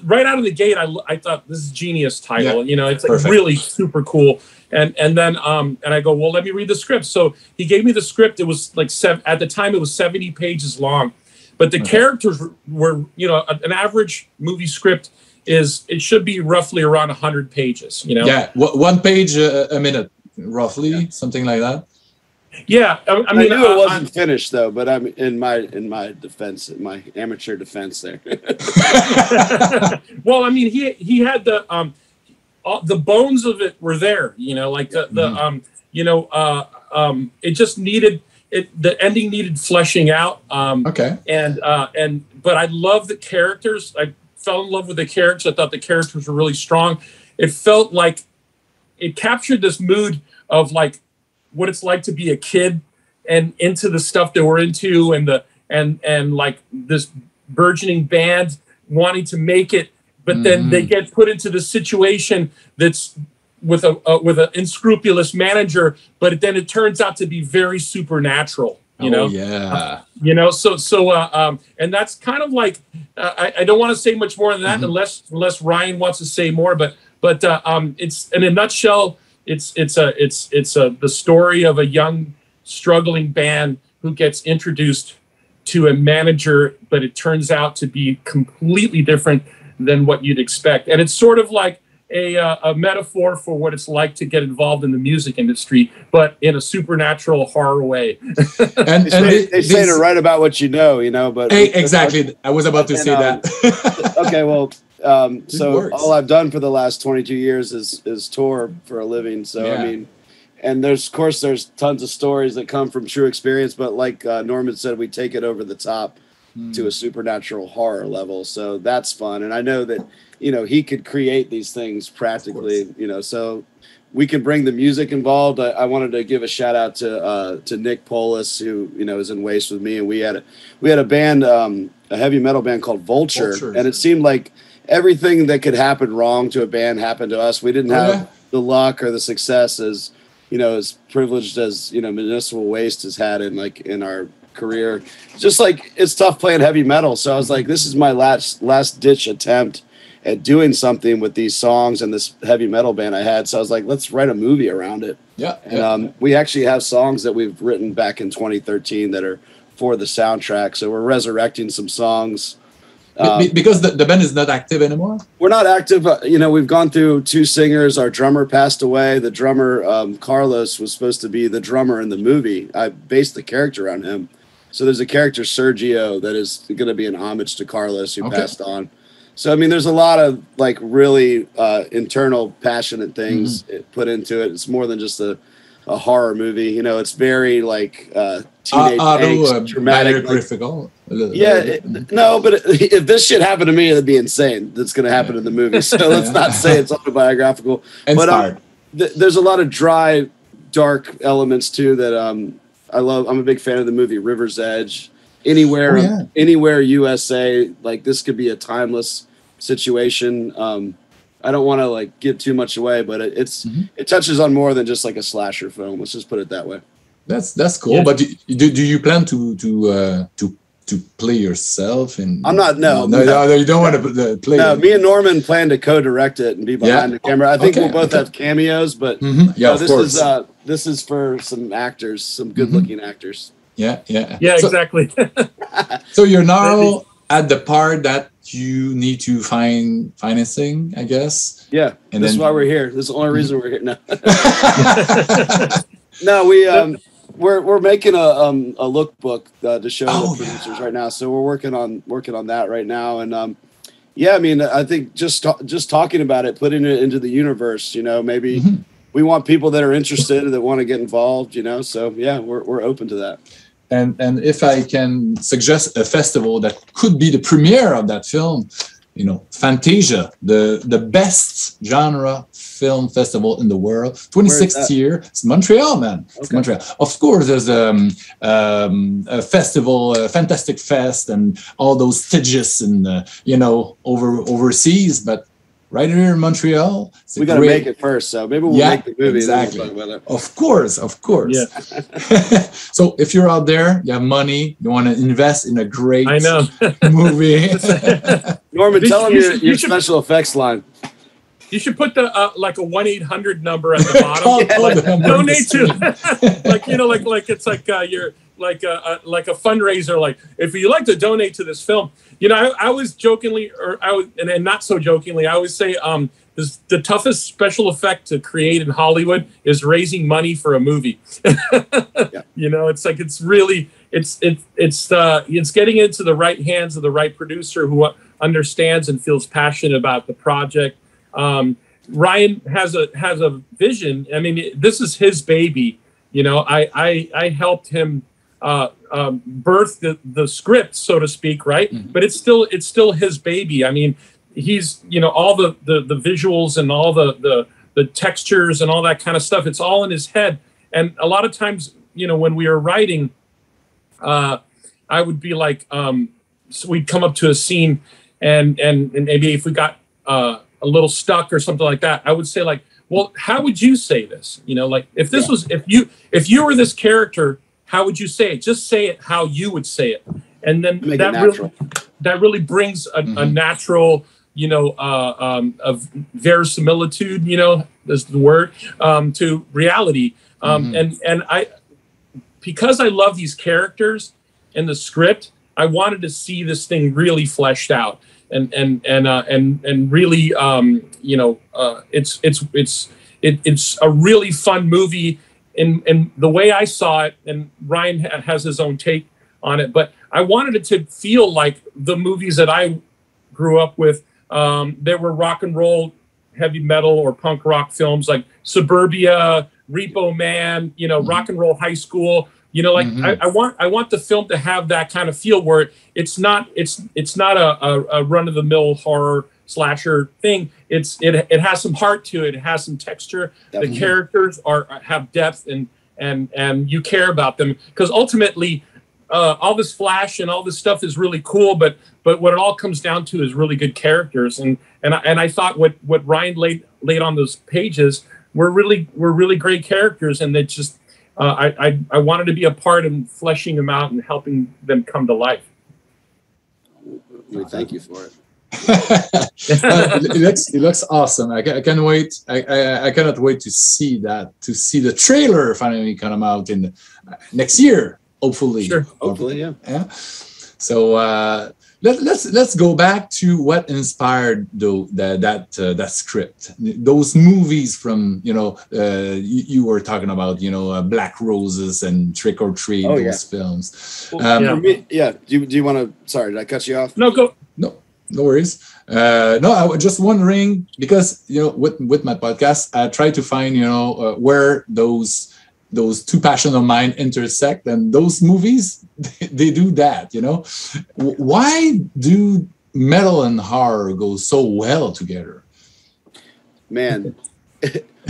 Speaker 3: right out of the gate, I thought this is a genius title.
Speaker 1: Yeah.
Speaker 3: You know, it's like really super cool. And then I go, well, let me read the script. So he gave me the script. It was like at the time it was 70 pages long, but the characters were, you know, an average movie script it should be roughly around 100 pages. You know,
Speaker 1: yeah, 1 page a minute, roughly, something like that.
Speaker 3: Yeah, I mean,
Speaker 4: I knew it wasn't finished though, but I'm in my defense, in my amateur defense there.
Speaker 3: Well, I mean, he had the bones of it were there, you know, like it just needed the ending needed fleshing out. But I love the characters. I fell in love with the characters. I thought the characters were really strong. It felt like it captured this mood of like what it's like to be a kid and into the stuff that we're into and like this burgeoning band wanting to make it, but then they get put into the situation that's with an unscrupulous manager, but then it turns out to be very supernatural. You know, you know, and that's kind of like I don't want to say much more than that unless Ryan wants to say more, but it's in a nutshell, it's the story of a young struggling band who gets introduced to a manager, but it turns out to be completely different than what you'd expect, and it's sort of like a metaphor for what it's like to get involved in the music industry, but in a supernatural horror way.
Speaker 4: and they say to write about what you know, but
Speaker 1: exactly. I was about to say that.
Speaker 4: Okay, well, so all I've done for the last 22 years is tour for a living. So I mean, and there's tons of stories that come from true experience, but like Norman said, we take it over the top to a supernatural horror level. So that's fun, and I know that. You know, he could create these things practically, you know, so we can bring the music involved. I wanted to give a shout out to Nick Polis, who, you know, is in Waste with me. And we had a band, a heavy metal band called Vulture. And it seemed like everything that could happen wrong to a band happened to us. We didn't have the luck or the success as, you know, as privileged as, you know, Municipal Waste has had in our career. Just like it's tough playing heavy metal. So I was like, this is my last ditch attempt at doing something with these songs and this heavy metal band I had. So I was like, let's write a movie around it.
Speaker 1: Yeah.
Speaker 4: And we actually have songs that we've written back in 2013 that are for the soundtrack. So we're resurrecting some songs.
Speaker 1: Because the band is not active anymore?
Speaker 4: We're not active. You know, we've gone through 2 singers. Our drummer passed away. The drummer, Carlos, was supposed to be the drummer in the movie. I based the character on him. So there's a character, Sergio, that is going to be an homage to Carlos, who passed on. So, I mean, there's a lot of like really internal, passionate things put into it. It's more than just a horror movie. You know, it's very like teenage angst, dramatic. No, but if this shit happened to me, it'd be insane. That's going to happen in the movie. So let's not say it's autobiographical. But there's a lot of dry, dark elements too that I love. I'm a big fan of the movie River's Edge. Anywhere USA, like this could be a timeless situation. I don't want to like give too much away, but it touches on more than just like a slasher film. Let's just put it that way.
Speaker 1: That's cool. Yeah. But do you plan to play yourself? I'm
Speaker 4: not. No,
Speaker 1: you don't want to play.
Speaker 4: No, me and Norman plan to co-direct it and be behind the camera. I think we'll both have cameos, but this is for some actors, some good-looking actors.
Speaker 1: Yeah,
Speaker 3: exactly.
Speaker 1: So you're now at the part that you need to find financing, I guess.
Speaker 4: Yeah, and this is why we're here. This is the only reason we're here. No, we're making a lookbook to show the producers right now. So we're working on that right now, and I mean, I think just talking about it, putting it into the universe, you know, maybe we want people that are interested that want to get involved, you know. So yeah, we're open to that. And
Speaker 1: if I can suggest a festival that could be the premiere of that film, you know, Fantasia, the best genre film festival in the world, 26th year. It's Montreal, man. It's Montreal. Of course, there's a festival, Fantastic Fest, and all those stages and you know, overseas, but right here in Montreal,
Speaker 4: we got to make it first, so maybe we'll make the movie.
Speaker 1: Exactly.
Speaker 4: And then we'll talk about
Speaker 1: it. Of course.
Speaker 3: Yeah.
Speaker 1: So if you're out there, you have money, you want to invest in a great movie.
Speaker 4: Norman, tell them your special effects line.
Speaker 3: You should put the like a 1-800 number at the bottom. Donate to, like, you know, like it's like you're like a fundraiser. Like, if you like to donate to this film, you know, I was jokingly, or I was, and not so jokingly, I always say, the toughest special effect to create in Hollywood is raising money for a movie. You know, it's like, it's really, it's getting into the right hands of the right producer who understands and feels passionate about the project. Ryan has a vision. I mean, this is his baby. You know, I helped him birth the script, so to speak, right? Mm-hmm. But it's still his baby. I mean, he's, you know, all the visuals and all the textures and all that kind of stuff. It's all in his head. And a lot of times, you know, when we were writing, I would be like, so we'd come up to a scene, and maybe if we got a little stuck or something like that, I would say, like, well, how would you say this? You know, like, if this was, if you were this character, how would you say it? Just say it how you would say it. And then that really brings a natural, you know, of verisimilitude, you know, is the word, to reality. And because I love these characters in the script, I wanted to see this thing really fleshed out. And really, you know, it's a really fun movie in the way I saw it, and Ryan has his own take on it, but I wanted it to feel like the movies that I grew up with. There were rock and roll, heavy metal or punk rock films like Suburbia, Repo Man, you know, Rock and Roll High School. You know, like I want the film to have that kind of feel where it's not a run of the mill horror slasher thing. It has some heart to it. It has some texture. Definitely. The characters have depth and you care about them, because ultimately all this flash and all this stuff is really cool, but what it all comes down to is really good characters. And I thought what Ryan laid on those pages were really great characters, and they just. I wanted to be a part of fleshing them out and helping them come to life.
Speaker 4: We thank you for it.
Speaker 1: It looks awesome. I can't wait. I cannot wait to see that. To see the trailer finally come out in next year, hopefully.
Speaker 4: Sure. Hopefully, yeah.
Speaker 1: So let's go back to what inspired that script. Those movies from, you know, you were talking about, you know, Black Roses and Trick or Treat. Those films.
Speaker 4: Well, for me, do you want to? Sorry, did I cut you off?
Speaker 3: No, go.
Speaker 1: No worries. No, I was just wondering, because, you know, with my podcast, I try to find, you know, where those two passions of mine intersect, and those movies, they do that, you know. Why do metal and horror go so well together?
Speaker 4: Man,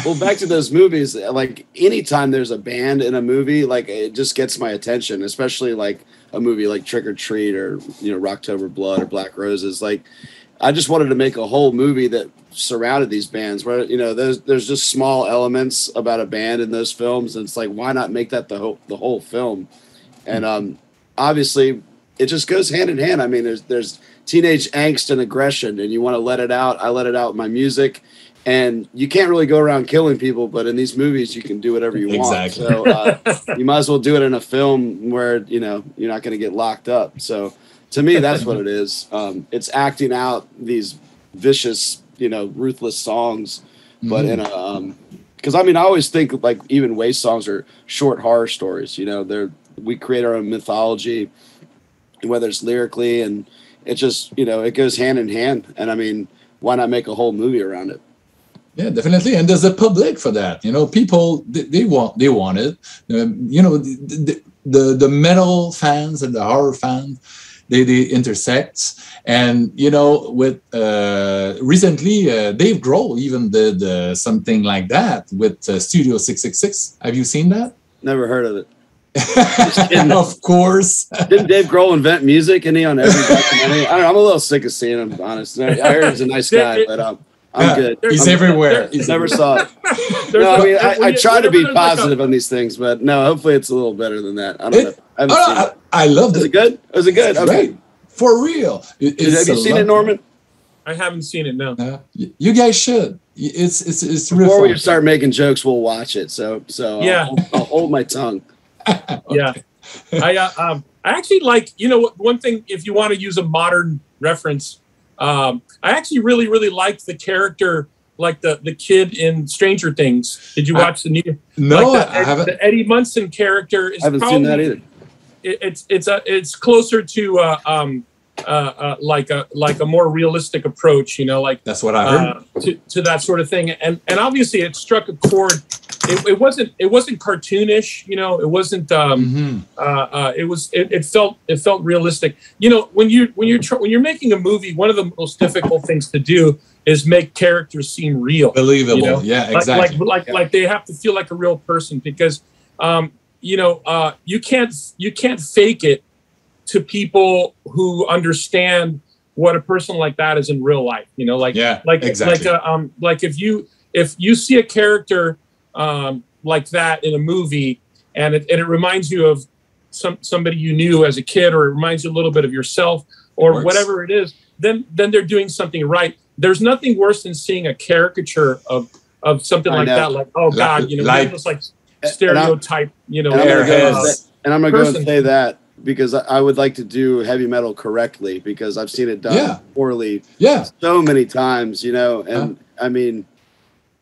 Speaker 4: well, back to those movies, like, anytime there's a band in a movie, like, it just gets my attention, especially like a movie like Trick or Treat, or, you know, Rocktober Blood or Black Roses. Like, I just wanted to make a whole movie that surrounded these bands, where, you know, there's just small elements about a band in those films, and it's like, why not make that the whole film? And obviously it just goes hand in hand. I mean, there's teenage angst and aggression, and you want to let it out. I let it out with my music, and you can't really go around killing people, but in these movies you can do whatever you want. So you might as well do it in a film where, you know, you're not going to get locked up. So to me, that's what it is. It's acting out these vicious, you know, ruthless songs, but in a because I mean, I always think, like, even Waste songs are short horror stories. You know, we create our own mythology, whether it's lyrically, and it just, you know, it goes hand in hand. And I mean, why not make a whole movie around it?
Speaker 1: Yeah, definitely. And there's a public for that. You know, people, they want it. You know, the metal fans and the horror fans, they intersect. And, you know, with recently, Dave Grohl even did something like that with Studio 666. Have you seen that?
Speaker 4: Never heard of it.
Speaker 1: Of course.
Speaker 4: Didn't Dave Grohl invent music? And he on every documentary? I don't know, I'm a little sick of seeing him, honestly. I heard he's a nice guy, but I'm good.
Speaker 1: He's everywhere.
Speaker 4: Never saw it. No, I mean, I try to be positive on these things, but no, hopefully it's a little better than that. I don't know. I haven't seen it.
Speaker 1: I loved it.
Speaker 4: Was it good? Was it good? Okay.
Speaker 1: Right. For real.
Speaker 4: Have you seen it, Norman?
Speaker 3: I haven't seen it, no.
Speaker 1: You guys should. It's real
Speaker 4: Before
Speaker 1: fun.
Speaker 4: we start making jokes, we'll watch it. So
Speaker 3: yeah.
Speaker 4: I'll hold my tongue.
Speaker 3: Yeah. I actually like, you know, one thing, if you want to use a modern reference, I actually really, really liked the character, like the kid in Stranger Things. Did you watch the new?
Speaker 1: No,
Speaker 3: like
Speaker 1: I haven't.
Speaker 3: The Eddie Munson character is
Speaker 4: I haven't seen that either.
Speaker 3: It's closer to like a more realistic approach, you know, like
Speaker 1: that's what I heard
Speaker 3: to that sort of thing, and obviously it struck a chord. It wasn't cartoonish, you know. It wasn't. It felt realistic. You know, when you're making a movie, one of the most difficult things to do is make characters seem real,
Speaker 1: believable.
Speaker 3: You know?
Speaker 1: Yeah, exactly.
Speaker 3: Like they have to feel like a real person, because you know, you can't fake it to people who understand what a person like that is in real life. You know, exactly. Like if you see a character like that in a movie, and it reminds you of somebody you knew as a kid, or it reminds you a little bit of yourself, or whatever it is, then they're doing something right. There's nothing worse than seeing a caricature of something like that. Like, oh God, you know, like, just like stereotype, you know.
Speaker 4: And I'm gonna go and say that because I would like to do heavy metal correctly, because I've seen it done poorly so many times, you know, and I mean,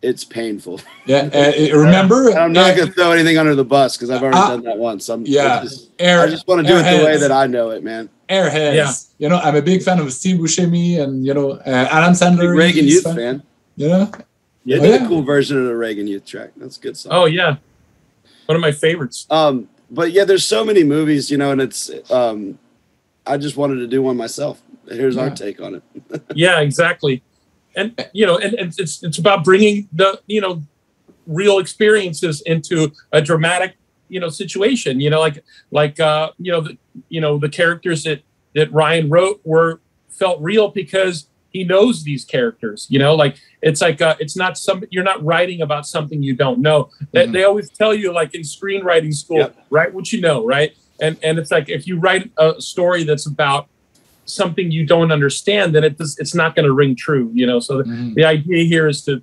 Speaker 4: it's painful.
Speaker 1: Yeah, remember?
Speaker 4: I'm not going to throw anything under the bus, because I've already done that once. I just want to do it the way that I know it, man.
Speaker 1: Airheads. Yeah. You know, I'm a big fan of Steve Buscemi and, you know, Adam Sandler.
Speaker 4: Reagan Youth fan.
Speaker 1: You know?
Speaker 4: Yeah, they did a cool version of the Reagan Youth track. That's a good song.
Speaker 3: Oh, yeah. One of my favorites.
Speaker 4: But yeah, there's so many movies, you know, and it's, I just wanted to do one myself. Here's our take on it.
Speaker 3: Yeah, exactly. And, you know, and it's about bringing the, you know, real experiences into a dramatic, you know, situation, you know, like the characters that Ryan wrote felt real because he knows these characters, you know, like it's not you're not writing about something you don't know. Mm-hmm. They always tell you, like in screenwriting school, write what you know, right? And it's like, if you write a story that's about something you don't understand, then it's not going to ring true, you know. So the idea here is to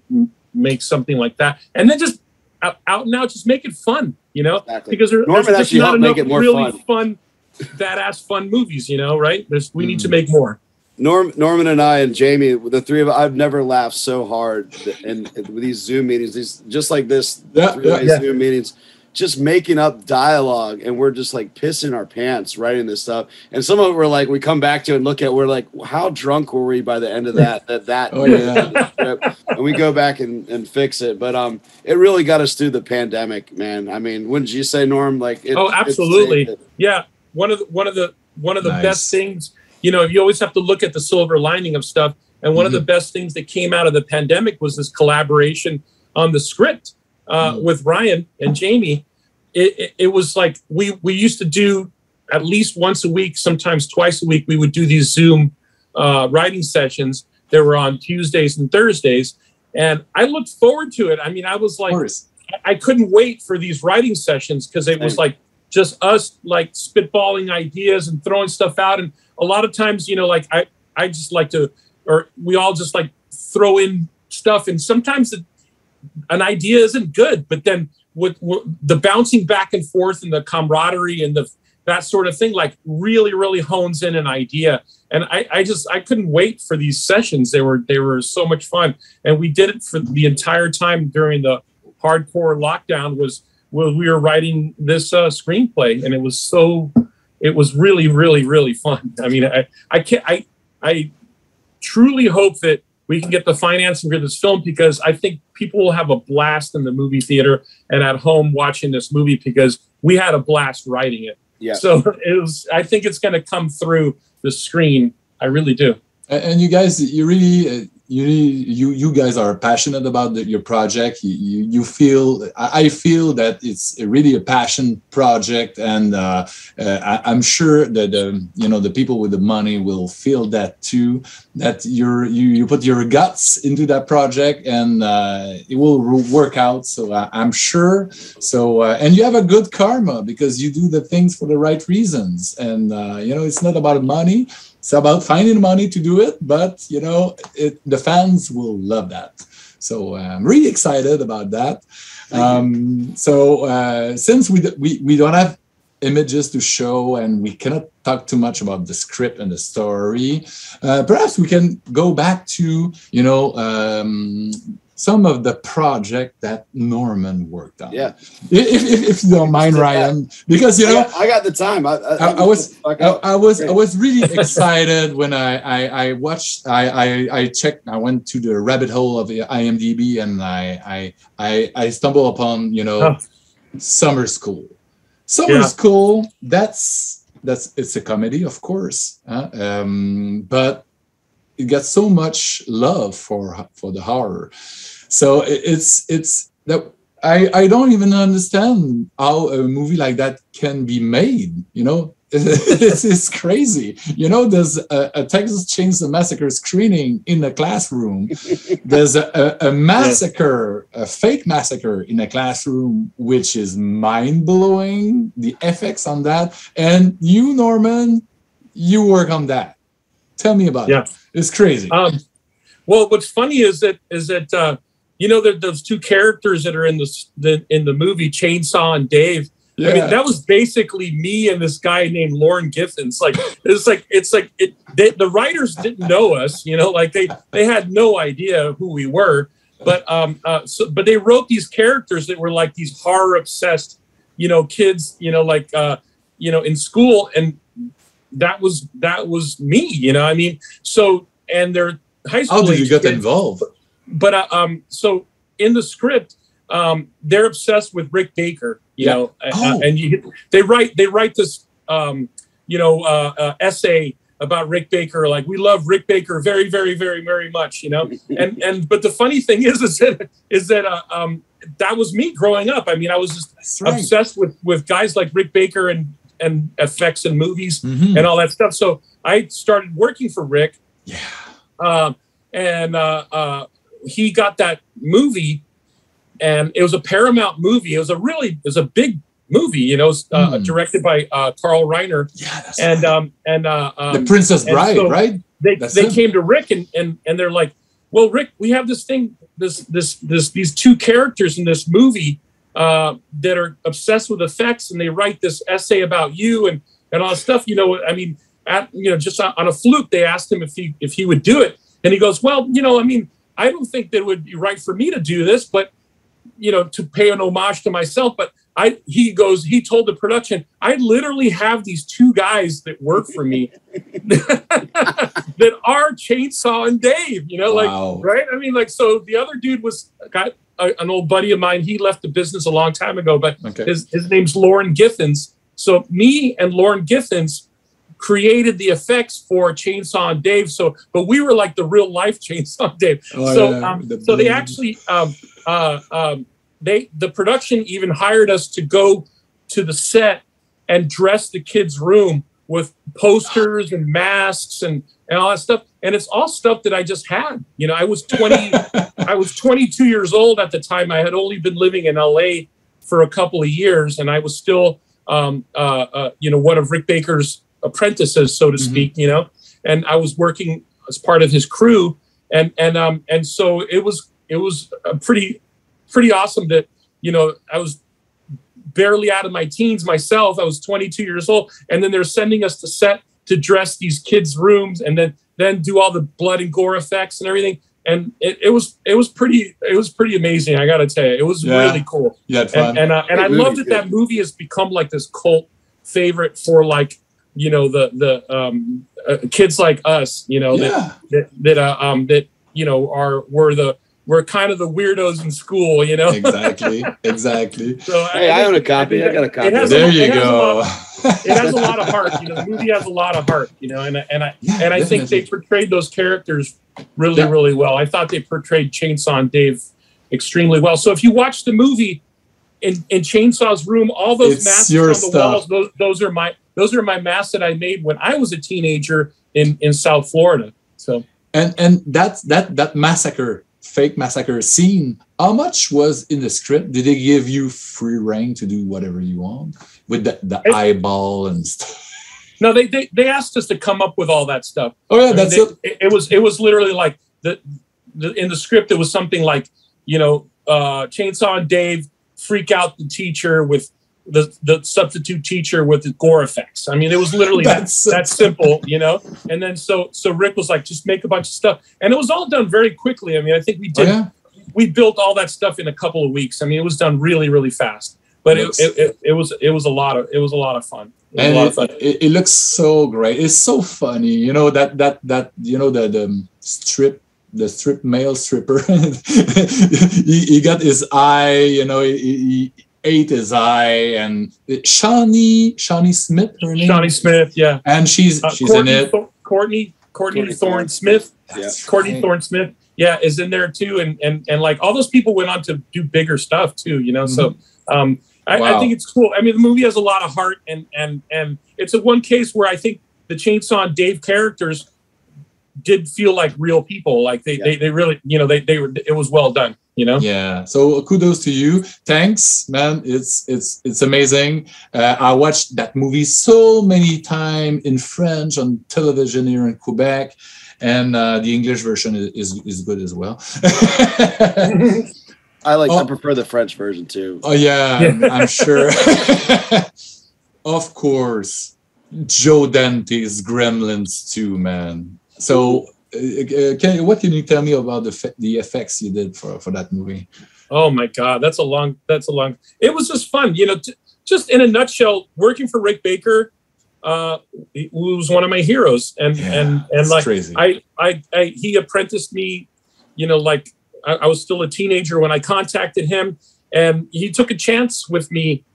Speaker 3: make something like that, and then just out and out, just make it fun, you know. Exactly. Because there's just not enough really fun, badass fun movies, you know, right? We need to make more.
Speaker 4: Norman and I and Jamie, the three of us, I've never laughed so hard with these Zoom meetings, just like this, Zoom meetings, just making up dialogue, and we're just like pissing our pants writing this stuff. And some of it we're like, we come back to it and look at, we're like, how drunk were we by the end of that? And we go back and fix it. But it really got us through the pandemic, man. I mean, wouldn't you say, Norm? Like,
Speaker 3: absolutely, yeah. One of the best things. You know, you always have to look at the silver lining of stuff. And one of the best things that came out of the pandemic was this collaboration on the script with Ryan and Jamie. It was like we used to do at least once a week, sometimes twice a week. We would do these Zoom writing sessions. They were on Tuesdays and Thursdays. And I looked forward to it. I mean, I was like, I couldn't wait for these writing sessions, because it was like just us like spitballing ideas and throwing stuff out. And a lot of times, you know, like I just like to, or we all just like throw in stuff, and sometimes an idea isn't good, but then with the bouncing back and forth and the camaraderie and that sort of thing, like really, really hones in an idea. And I couldn't wait for these sessions. They were so much fun, and we did it for the entire time during the hardcore lockdown. We were writing this screenplay, and it was really, really, really fun. I mean, I truly hope that we can get the financing for this film, because I think people will have a blast in the movie theater and at home watching this movie, because we had a blast writing it. Yeah. So I think it's going to come through the screen. I really do.
Speaker 1: And you guys, you guys are passionate about your project. You feel, I feel that it's really a passion project, and I'm sure that the people with the money will feel that too. That you put your guts into that project, and it will work out. So I'm sure. So and you have a good karma because you do the things for the right reasons, and it's not about money. It's about finding money to do it, but the fans will love that. So I'm really excited about that. Since we don't have images to show and we cannot talk too much about the script and the story, perhaps we can go back to some of the project that Norman worked on.
Speaker 4: Yeah.
Speaker 1: If you don't mind, Ryan, because
Speaker 4: I got the time.
Speaker 1: I was really excited when I watched. I checked. I went to the rabbit hole of the IMDb, and I stumbled upon Summer School. Summer School. That's it's a comedy, of course, but it got so much love for the horror. So it's that I don't even understand how a movie like that can be made. It's crazy. There's a Texas Chainsaw Massacre screening in a classroom. There's a massacre, a fake massacre in a classroom, which is mind-blowing, the effects on that. And you, Norman, you work on that. Tell me about it. It's crazy.
Speaker 3: Well, what's funny is that those two characters that are in the movie, Chainsaw and Dave. Yeah. I mean, that was basically me and this guy named Lauren Giffens. The writers didn't know us, they had no idea who we were, but they wrote these characters that were like these horror obsessed, kids, in school, and that was me, So, and they're high school.
Speaker 1: How did you get involved?
Speaker 3: But so in the script, they're obsessed with Rick Baker, and they write this essay about Rick Baker, like, we love Rick Baker very, very, very, very much, and but the funny thing is that that was me growing up. I mean, I was just obsessed with guys like Rick Baker and effects and movies and all that stuff. So I started working for Rick. And he got that movie, and it was a Paramount movie. It was a big movie, directed by Carl Reiner. And
Speaker 1: The Princess Bride, right?
Speaker 3: They came to Rick and they're like, well, Rick, we have this thing, these two characters in this movie that are obsessed with effects, and they write this essay about you and all that stuff. I mean, just on a fluke, they asked him if he would do it. And he goes, well, I don't think that it would be right for me to do this, but, to pay an homage to myself. But he told the production, I literally have these two guys that work for me that are Chainsaw and Dave,
Speaker 1: wow.
Speaker 3: Right? I mean, so the other dude got an old buddy of mine. He left the business a long time ago, but his name's Lauren Giffens. So me and Lauren Giffens created the effects for Chainsaw and Dave. But we were like the real life Chainsaw and Dave. So they actually, the production even hired us to go to the set and dress the kids' room with posters and masks and all that stuff. And it's all stuff that I just had. I was 22 years old at the time. I had only been living in LA for a couple of years, and I was still, one of Rick Baker's apprentices, so to speak, and I was working as part of his crew, and so it was pretty awesome that I was barely out of my teens myself. I was 22 years old, and then they're sending us to set to dress these kids' rooms and then do all the blood and gore effects and everything. And it was pretty amazing. I got to tell you, it was really cool.
Speaker 1: You had fun.
Speaker 3: And I love that movie has become like this cult favorite for like, the kids like us, we're kind of the weirdos in school,
Speaker 1: Exactly.
Speaker 3: So
Speaker 4: hey, I own a copy. I got a copy.
Speaker 1: There you go.
Speaker 3: it has a lot of heart. The movie has a lot of heart. And I think they portrayed those characters really well. I thought they portrayed Chainsaw Dave extremely well. So if you watch the movie in Chainsaw's room, all those masks on the walls, those are my masks that I made when I was a teenager in South Florida. So
Speaker 1: and that massacre, fake massacre scene, how much was in the script? Did they give you free reign to do whatever you want with the eyeball and stuff?
Speaker 3: No, they asked us to come up with all that stuff.
Speaker 1: Oh yeah, that's it.
Speaker 3: It was literally like in the script. It was something like Chainsaw and Dave freak out the teacher with the substitute teacher with the gore effects. I mean, it was literally that simple, And then so Rick was like, just make a bunch of stuff, and it was all done very quickly. I mean, I think we did. Oh, yeah? We built all that stuff in a couple of weeks. I mean, it was done really fast, but it was a lot of fun.
Speaker 1: It looks so great. It's so funny, the strip male stripper. he got his eye, he ate his eye, and Shawnee Smith, her name.
Speaker 3: Shawnee Smith, yeah,
Speaker 1: and she's in it.
Speaker 3: Courtney Thorne Smith, Courtney Thorne Smith, is in there too, and like all those people went on to do bigger stuff too, So I think it's cool. I mean, the movie has a lot of heart, and it's a one case where I think the Chainsaw and Dave characters did feel like real people. Like they really, they were. It was well done.
Speaker 1: Yeah. So kudos to you. Thanks, man. It's amazing. I watched that movie so many times in French on television here in Quebec, and the English version is good as well.
Speaker 4: I prefer the French version too.
Speaker 1: Oh yeah, I'm sure. Of course, Joe Dante's Gremlins too, man. So, what can you tell me about the effects you did for that movie?
Speaker 3: Oh my God, that's a long. It was just fun, just in a nutshell. Working for Rick Baker, he was one of my heroes, and like crazy. He apprenticed me, like I was still a teenager when I contacted him, and he took a chance with me,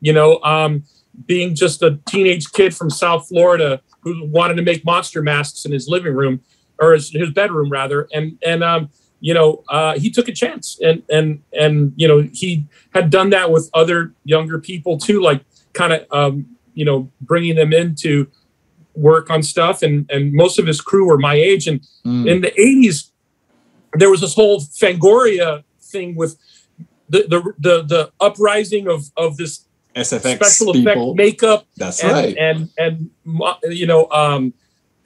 Speaker 3: being just a teenage kid from South Florida who wanted to make monster masks in his living room. Or his bedroom rather, and he took a chance, and he had done that with other younger people too, like kind of bringing them in to work on stuff, and most of his crew were my age, and in the 80s there was this whole Fangoria thing with the uprising of this
Speaker 1: SFX
Speaker 3: special
Speaker 1: people.
Speaker 3: Effect makeup.
Speaker 1: That's right,
Speaker 3: and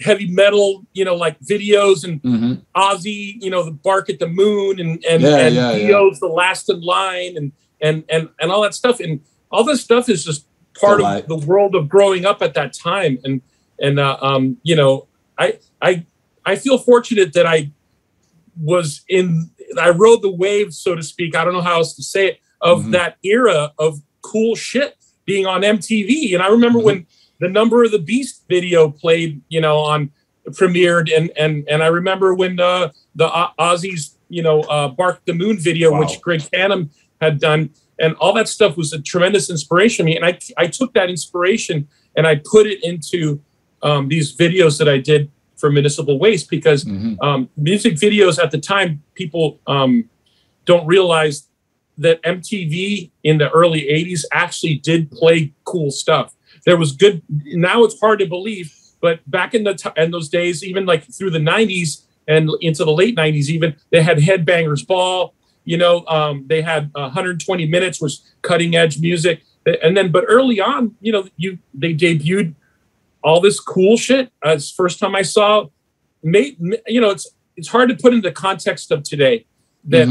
Speaker 3: heavy metal, like videos, and Ozzy, the Bark at the Moon, and Dio's The Last in Line, and all that stuff, and all this stuff is just part of the world of growing up at that time, and I feel fortunate that I rode the wave, so to speak. I don't know how else to say it, of that era of cool shit being on MTV, and I remember when the Number of the Beast video played, on premiered, and I remember when the Ozzy's, Bark the Moon video, which Greg Canham had done, and all that stuff was a tremendous inspiration to me. And I took that inspiration and I put it into these videos that I did for Municipal Waste, because music videos at the time, people don't realize that MTV in the early 80s actually did play cool stuff. There was good. Now it's hard to believe, but back in those days, even like through the 90s and into the late 90s, even they had Headbangers Ball. They had 120 Minutes was cutting edge music, and then but early on, they debuted all this cool shit. It's the first time I saw. It's hard to put into the context of today that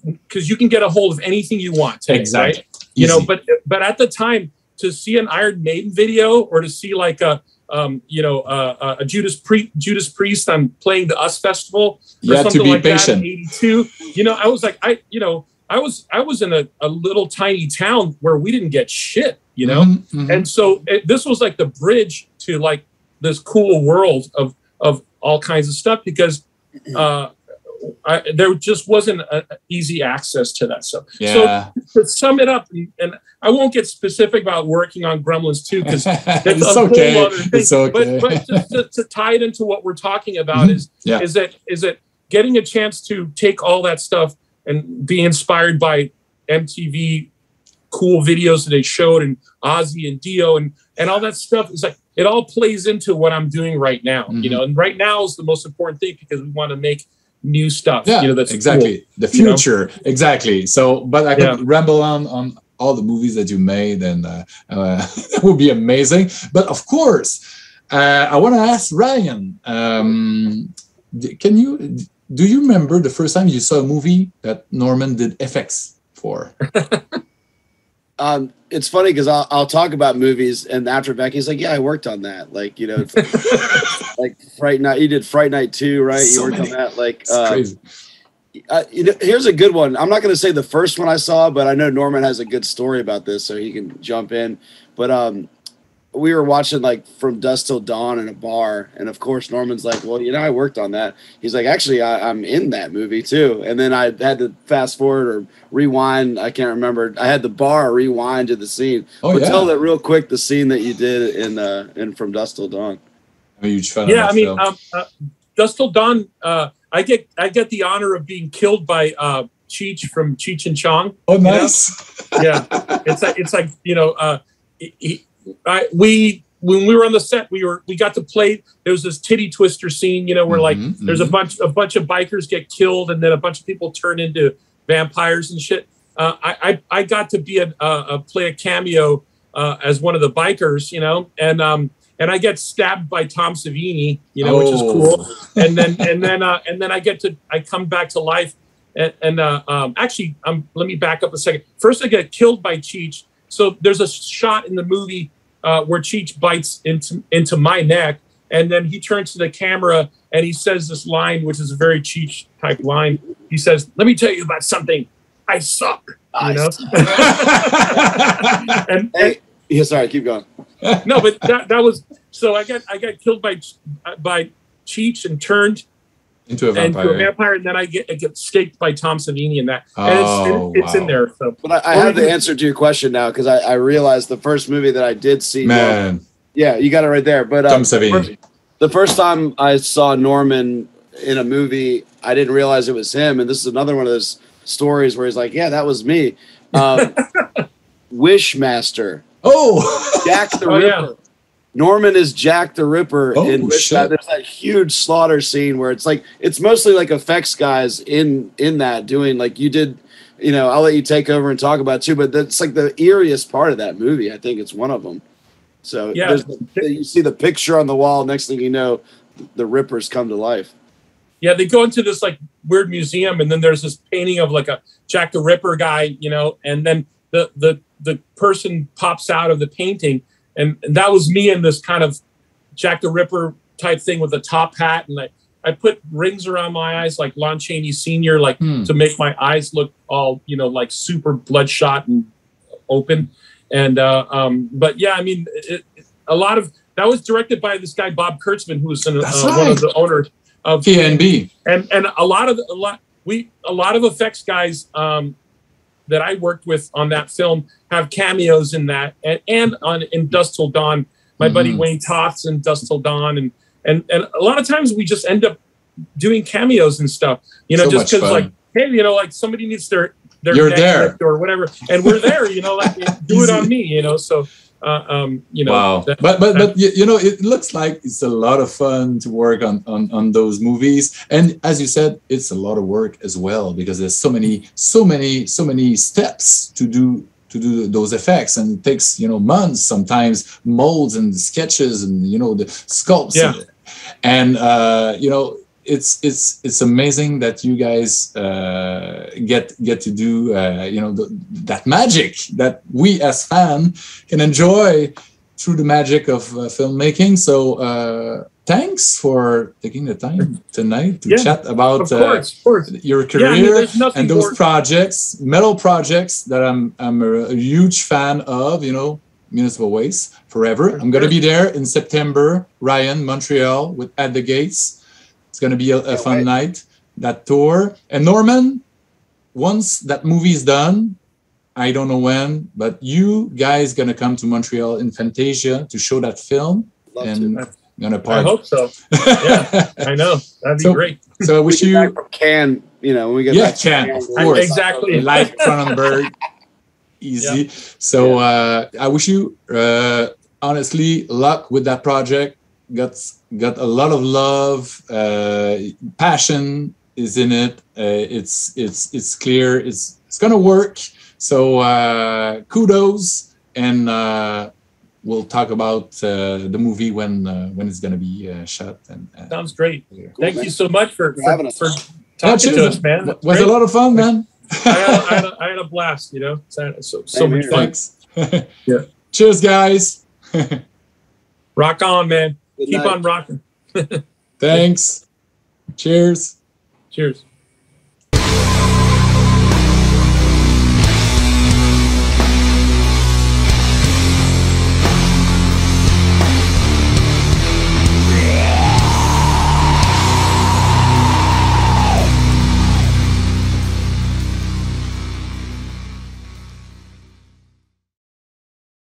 Speaker 3: because you can get a hold of anything you want today,
Speaker 1: exactly.
Speaker 3: Right? But at the time, to see an Iron Maiden video, or to see like a Judas Priest on playing the US Festival or something like patient. That in '82, I was like, I was in a little tiny town where we didn't get shit, and so this was like the bridge to like this cool world of all kinds of stuff, because there just wasn't easy access to that stuff.
Speaker 1: Yeah.
Speaker 3: So to sum it up, and I won't get specific about working on Gremlins 2 because that's
Speaker 1: it's
Speaker 3: a
Speaker 1: okay.
Speaker 3: whole other thing.
Speaker 1: It's okay.
Speaker 3: But just to tie it into what we're talking about is that getting a chance to take all that stuff and be inspired by MTV cool videos that they showed and Ozzy and Dio and all that stuff is like it all plays into what I'm doing right now, you know, and right now is the most important thing because we want to make new stuff.
Speaker 1: Yeah,
Speaker 3: you know, that's
Speaker 1: exactly.
Speaker 3: Cool,
Speaker 1: the future. Exactly. So, but I could ramble on all the movies that you made and that would be amazing. But of course, I want to ask Ryan, do you remember the first time you saw a movie that Norman did effects for?
Speaker 4: It's funny because I'll talk about movies and after Becky's like, yeah, I worked on that. Like, you know, like Fright Night. You did Fright Night 2, right?
Speaker 1: So
Speaker 4: you worked on that. Like,
Speaker 1: crazy.
Speaker 4: You know, here's a good one. I'm not going to say the first one I saw, but I know Norman has a good story about this, so he can jump in. But we were watching like From Dusk Till Dawn in a bar, and of course Norman's like, well, you know, I worked on that. He's like, actually, I'm in that movie too. And then I had to fast forward or rewind. I can't remember. I had the bar rewind to the scene. But tell that real quick, the scene that you did in From Dusk Till Dawn.
Speaker 1: I'm a huge fan.
Speaker 3: Yeah, I mean, Dusk Till Dawn. I get the honor of being killed by Cheech from Cheech and Chong.
Speaker 1: Oh, nice.
Speaker 3: Yeah, it's like you know. When we were on the set, we got to play. There was this titty twister scene, you know, where like there's a bunch of bikers get killed, and then a bunch of people turn into vampires and shit. I got to be play a cameo as one of the bikers, you know, and I get stabbed by Tom Savini, you know, which is cool. And then I come back to life, and actually, let me back up a second. First, I get killed by Cheech. So there's a shot in the movie where Cheech bites into my neck, and then he turns to the camera and he says this line, which is a very Cheech type line. He says, "Let me tell you about something. I suck." You know.
Speaker 4: Yeah, sorry, keep going.
Speaker 3: No, but that was so. I got killed by Cheech and turned
Speaker 1: into a vampire,
Speaker 3: and then I get staked by Tom Savini in that. And it's in there. So.
Speaker 4: But I have the answer to your question now because I realized the first movie that I did see.
Speaker 1: Man.
Speaker 4: Yeah, you got it right there. But
Speaker 1: Tom Savini.
Speaker 4: The first time I saw Norman in a movie, I didn't realize it was him. And this is another one of those stories where he's like, yeah, that was me. Wishmaster.
Speaker 1: Oh,
Speaker 4: Jack the Ripper. Yeah. Norman is Jack the Ripper in Wishmaster. There's that huge slaughter scene where it's mostly like effects guys in that doing like you did. You know, I'll let you take over and talk about it too, but that's like the eeriest part of that movie. I think it's one of them. So
Speaker 3: yeah,
Speaker 4: you see the picture on the wall. Next thing you know, the Rippers come to life.
Speaker 3: Yeah, they go into this like weird museum, and then there's this painting of like a Jack the Ripper guy, you know, and then the person pops out of the painting. And that was me in this kind of Jack the Ripper type thing with a top hat. And I put rings around my eyes like Lon Chaney Sr., like to make my eyes look all, you know, like super bloodshot and open. And but yeah, I mean, a lot of that was directed by this guy, Bob Kurtzman, who was one of the owners of
Speaker 1: PNB.
Speaker 3: And a lot of effects guys that I worked with on that film have cameos in that, and in Dusk Till Dawn, my buddy Wayne Toth's in Dusk Till Dawn, and a lot of times we just end up doing cameos and stuff, you know, so just because like, hey, you know, like somebody needs their
Speaker 1: you're there
Speaker 3: or whatever, and we're there, you know, like do it on me, you know, so. You know,
Speaker 1: wow. But you know, it looks like it's a lot of fun to work on those movies, and as you said, it's a lot of work as well because there's so many steps to do those effects, and it takes, you know, months, sometimes molds and sketches and, you know, the sculpts, and you know, it's amazing that you guys get to do you know, that magic that we as fans can enjoy through the magic of filmmaking. So thanks for taking the time tonight to chat about
Speaker 3: of course.
Speaker 1: your career and those projects, metal projects that I'm a huge fan of. You know, Municipal Waste forever. I'm going to be there in September, Ryan, Montreal, with At the Gates. It's going to be a fun night. that tour. And Norman, once that movie is done, I don't know when, but you guys gonna come to Montreal in Fantasia to show that film.
Speaker 4: Love
Speaker 1: and
Speaker 4: to.
Speaker 1: Gonna party.
Speaker 3: I hope so. Yeah, I know. That'd be great.
Speaker 1: So I wish you.
Speaker 4: Back from Cannes, you know, when we get back to
Speaker 1: Cannes,
Speaker 4: Cannes,
Speaker 1: of course.
Speaker 3: Exactly.
Speaker 1: Like Cronenberg. Easy.
Speaker 3: Yeah.
Speaker 1: So I wish you honestly luck with that project. Got a lot of love, passion is in it. It's clear. It's gonna work. So kudos, and we'll talk about the movie when it's gonna be shot. And
Speaker 3: Sounds great.
Speaker 4: Cool,
Speaker 3: Thank
Speaker 4: man.
Speaker 3: you so much for
Speaker 4: having us.
Speaker 3: talking to us, man.
Speaker 1: It was a lot of fun, man.
Speaker 3: I had a blast, you know. So much fun.
Speaker 1: Thanks.
Speaker 3: Yeah.
Speaker 1: Cheers, guys.
Speaker 3: Rock on, man.
Speaker 4: Good
Speaker 3: Keep
Speaker 4: night.
Speaker 3: on rocking.
Speaker 1: Thanks. Cheers.
Speaker 3: Cheers.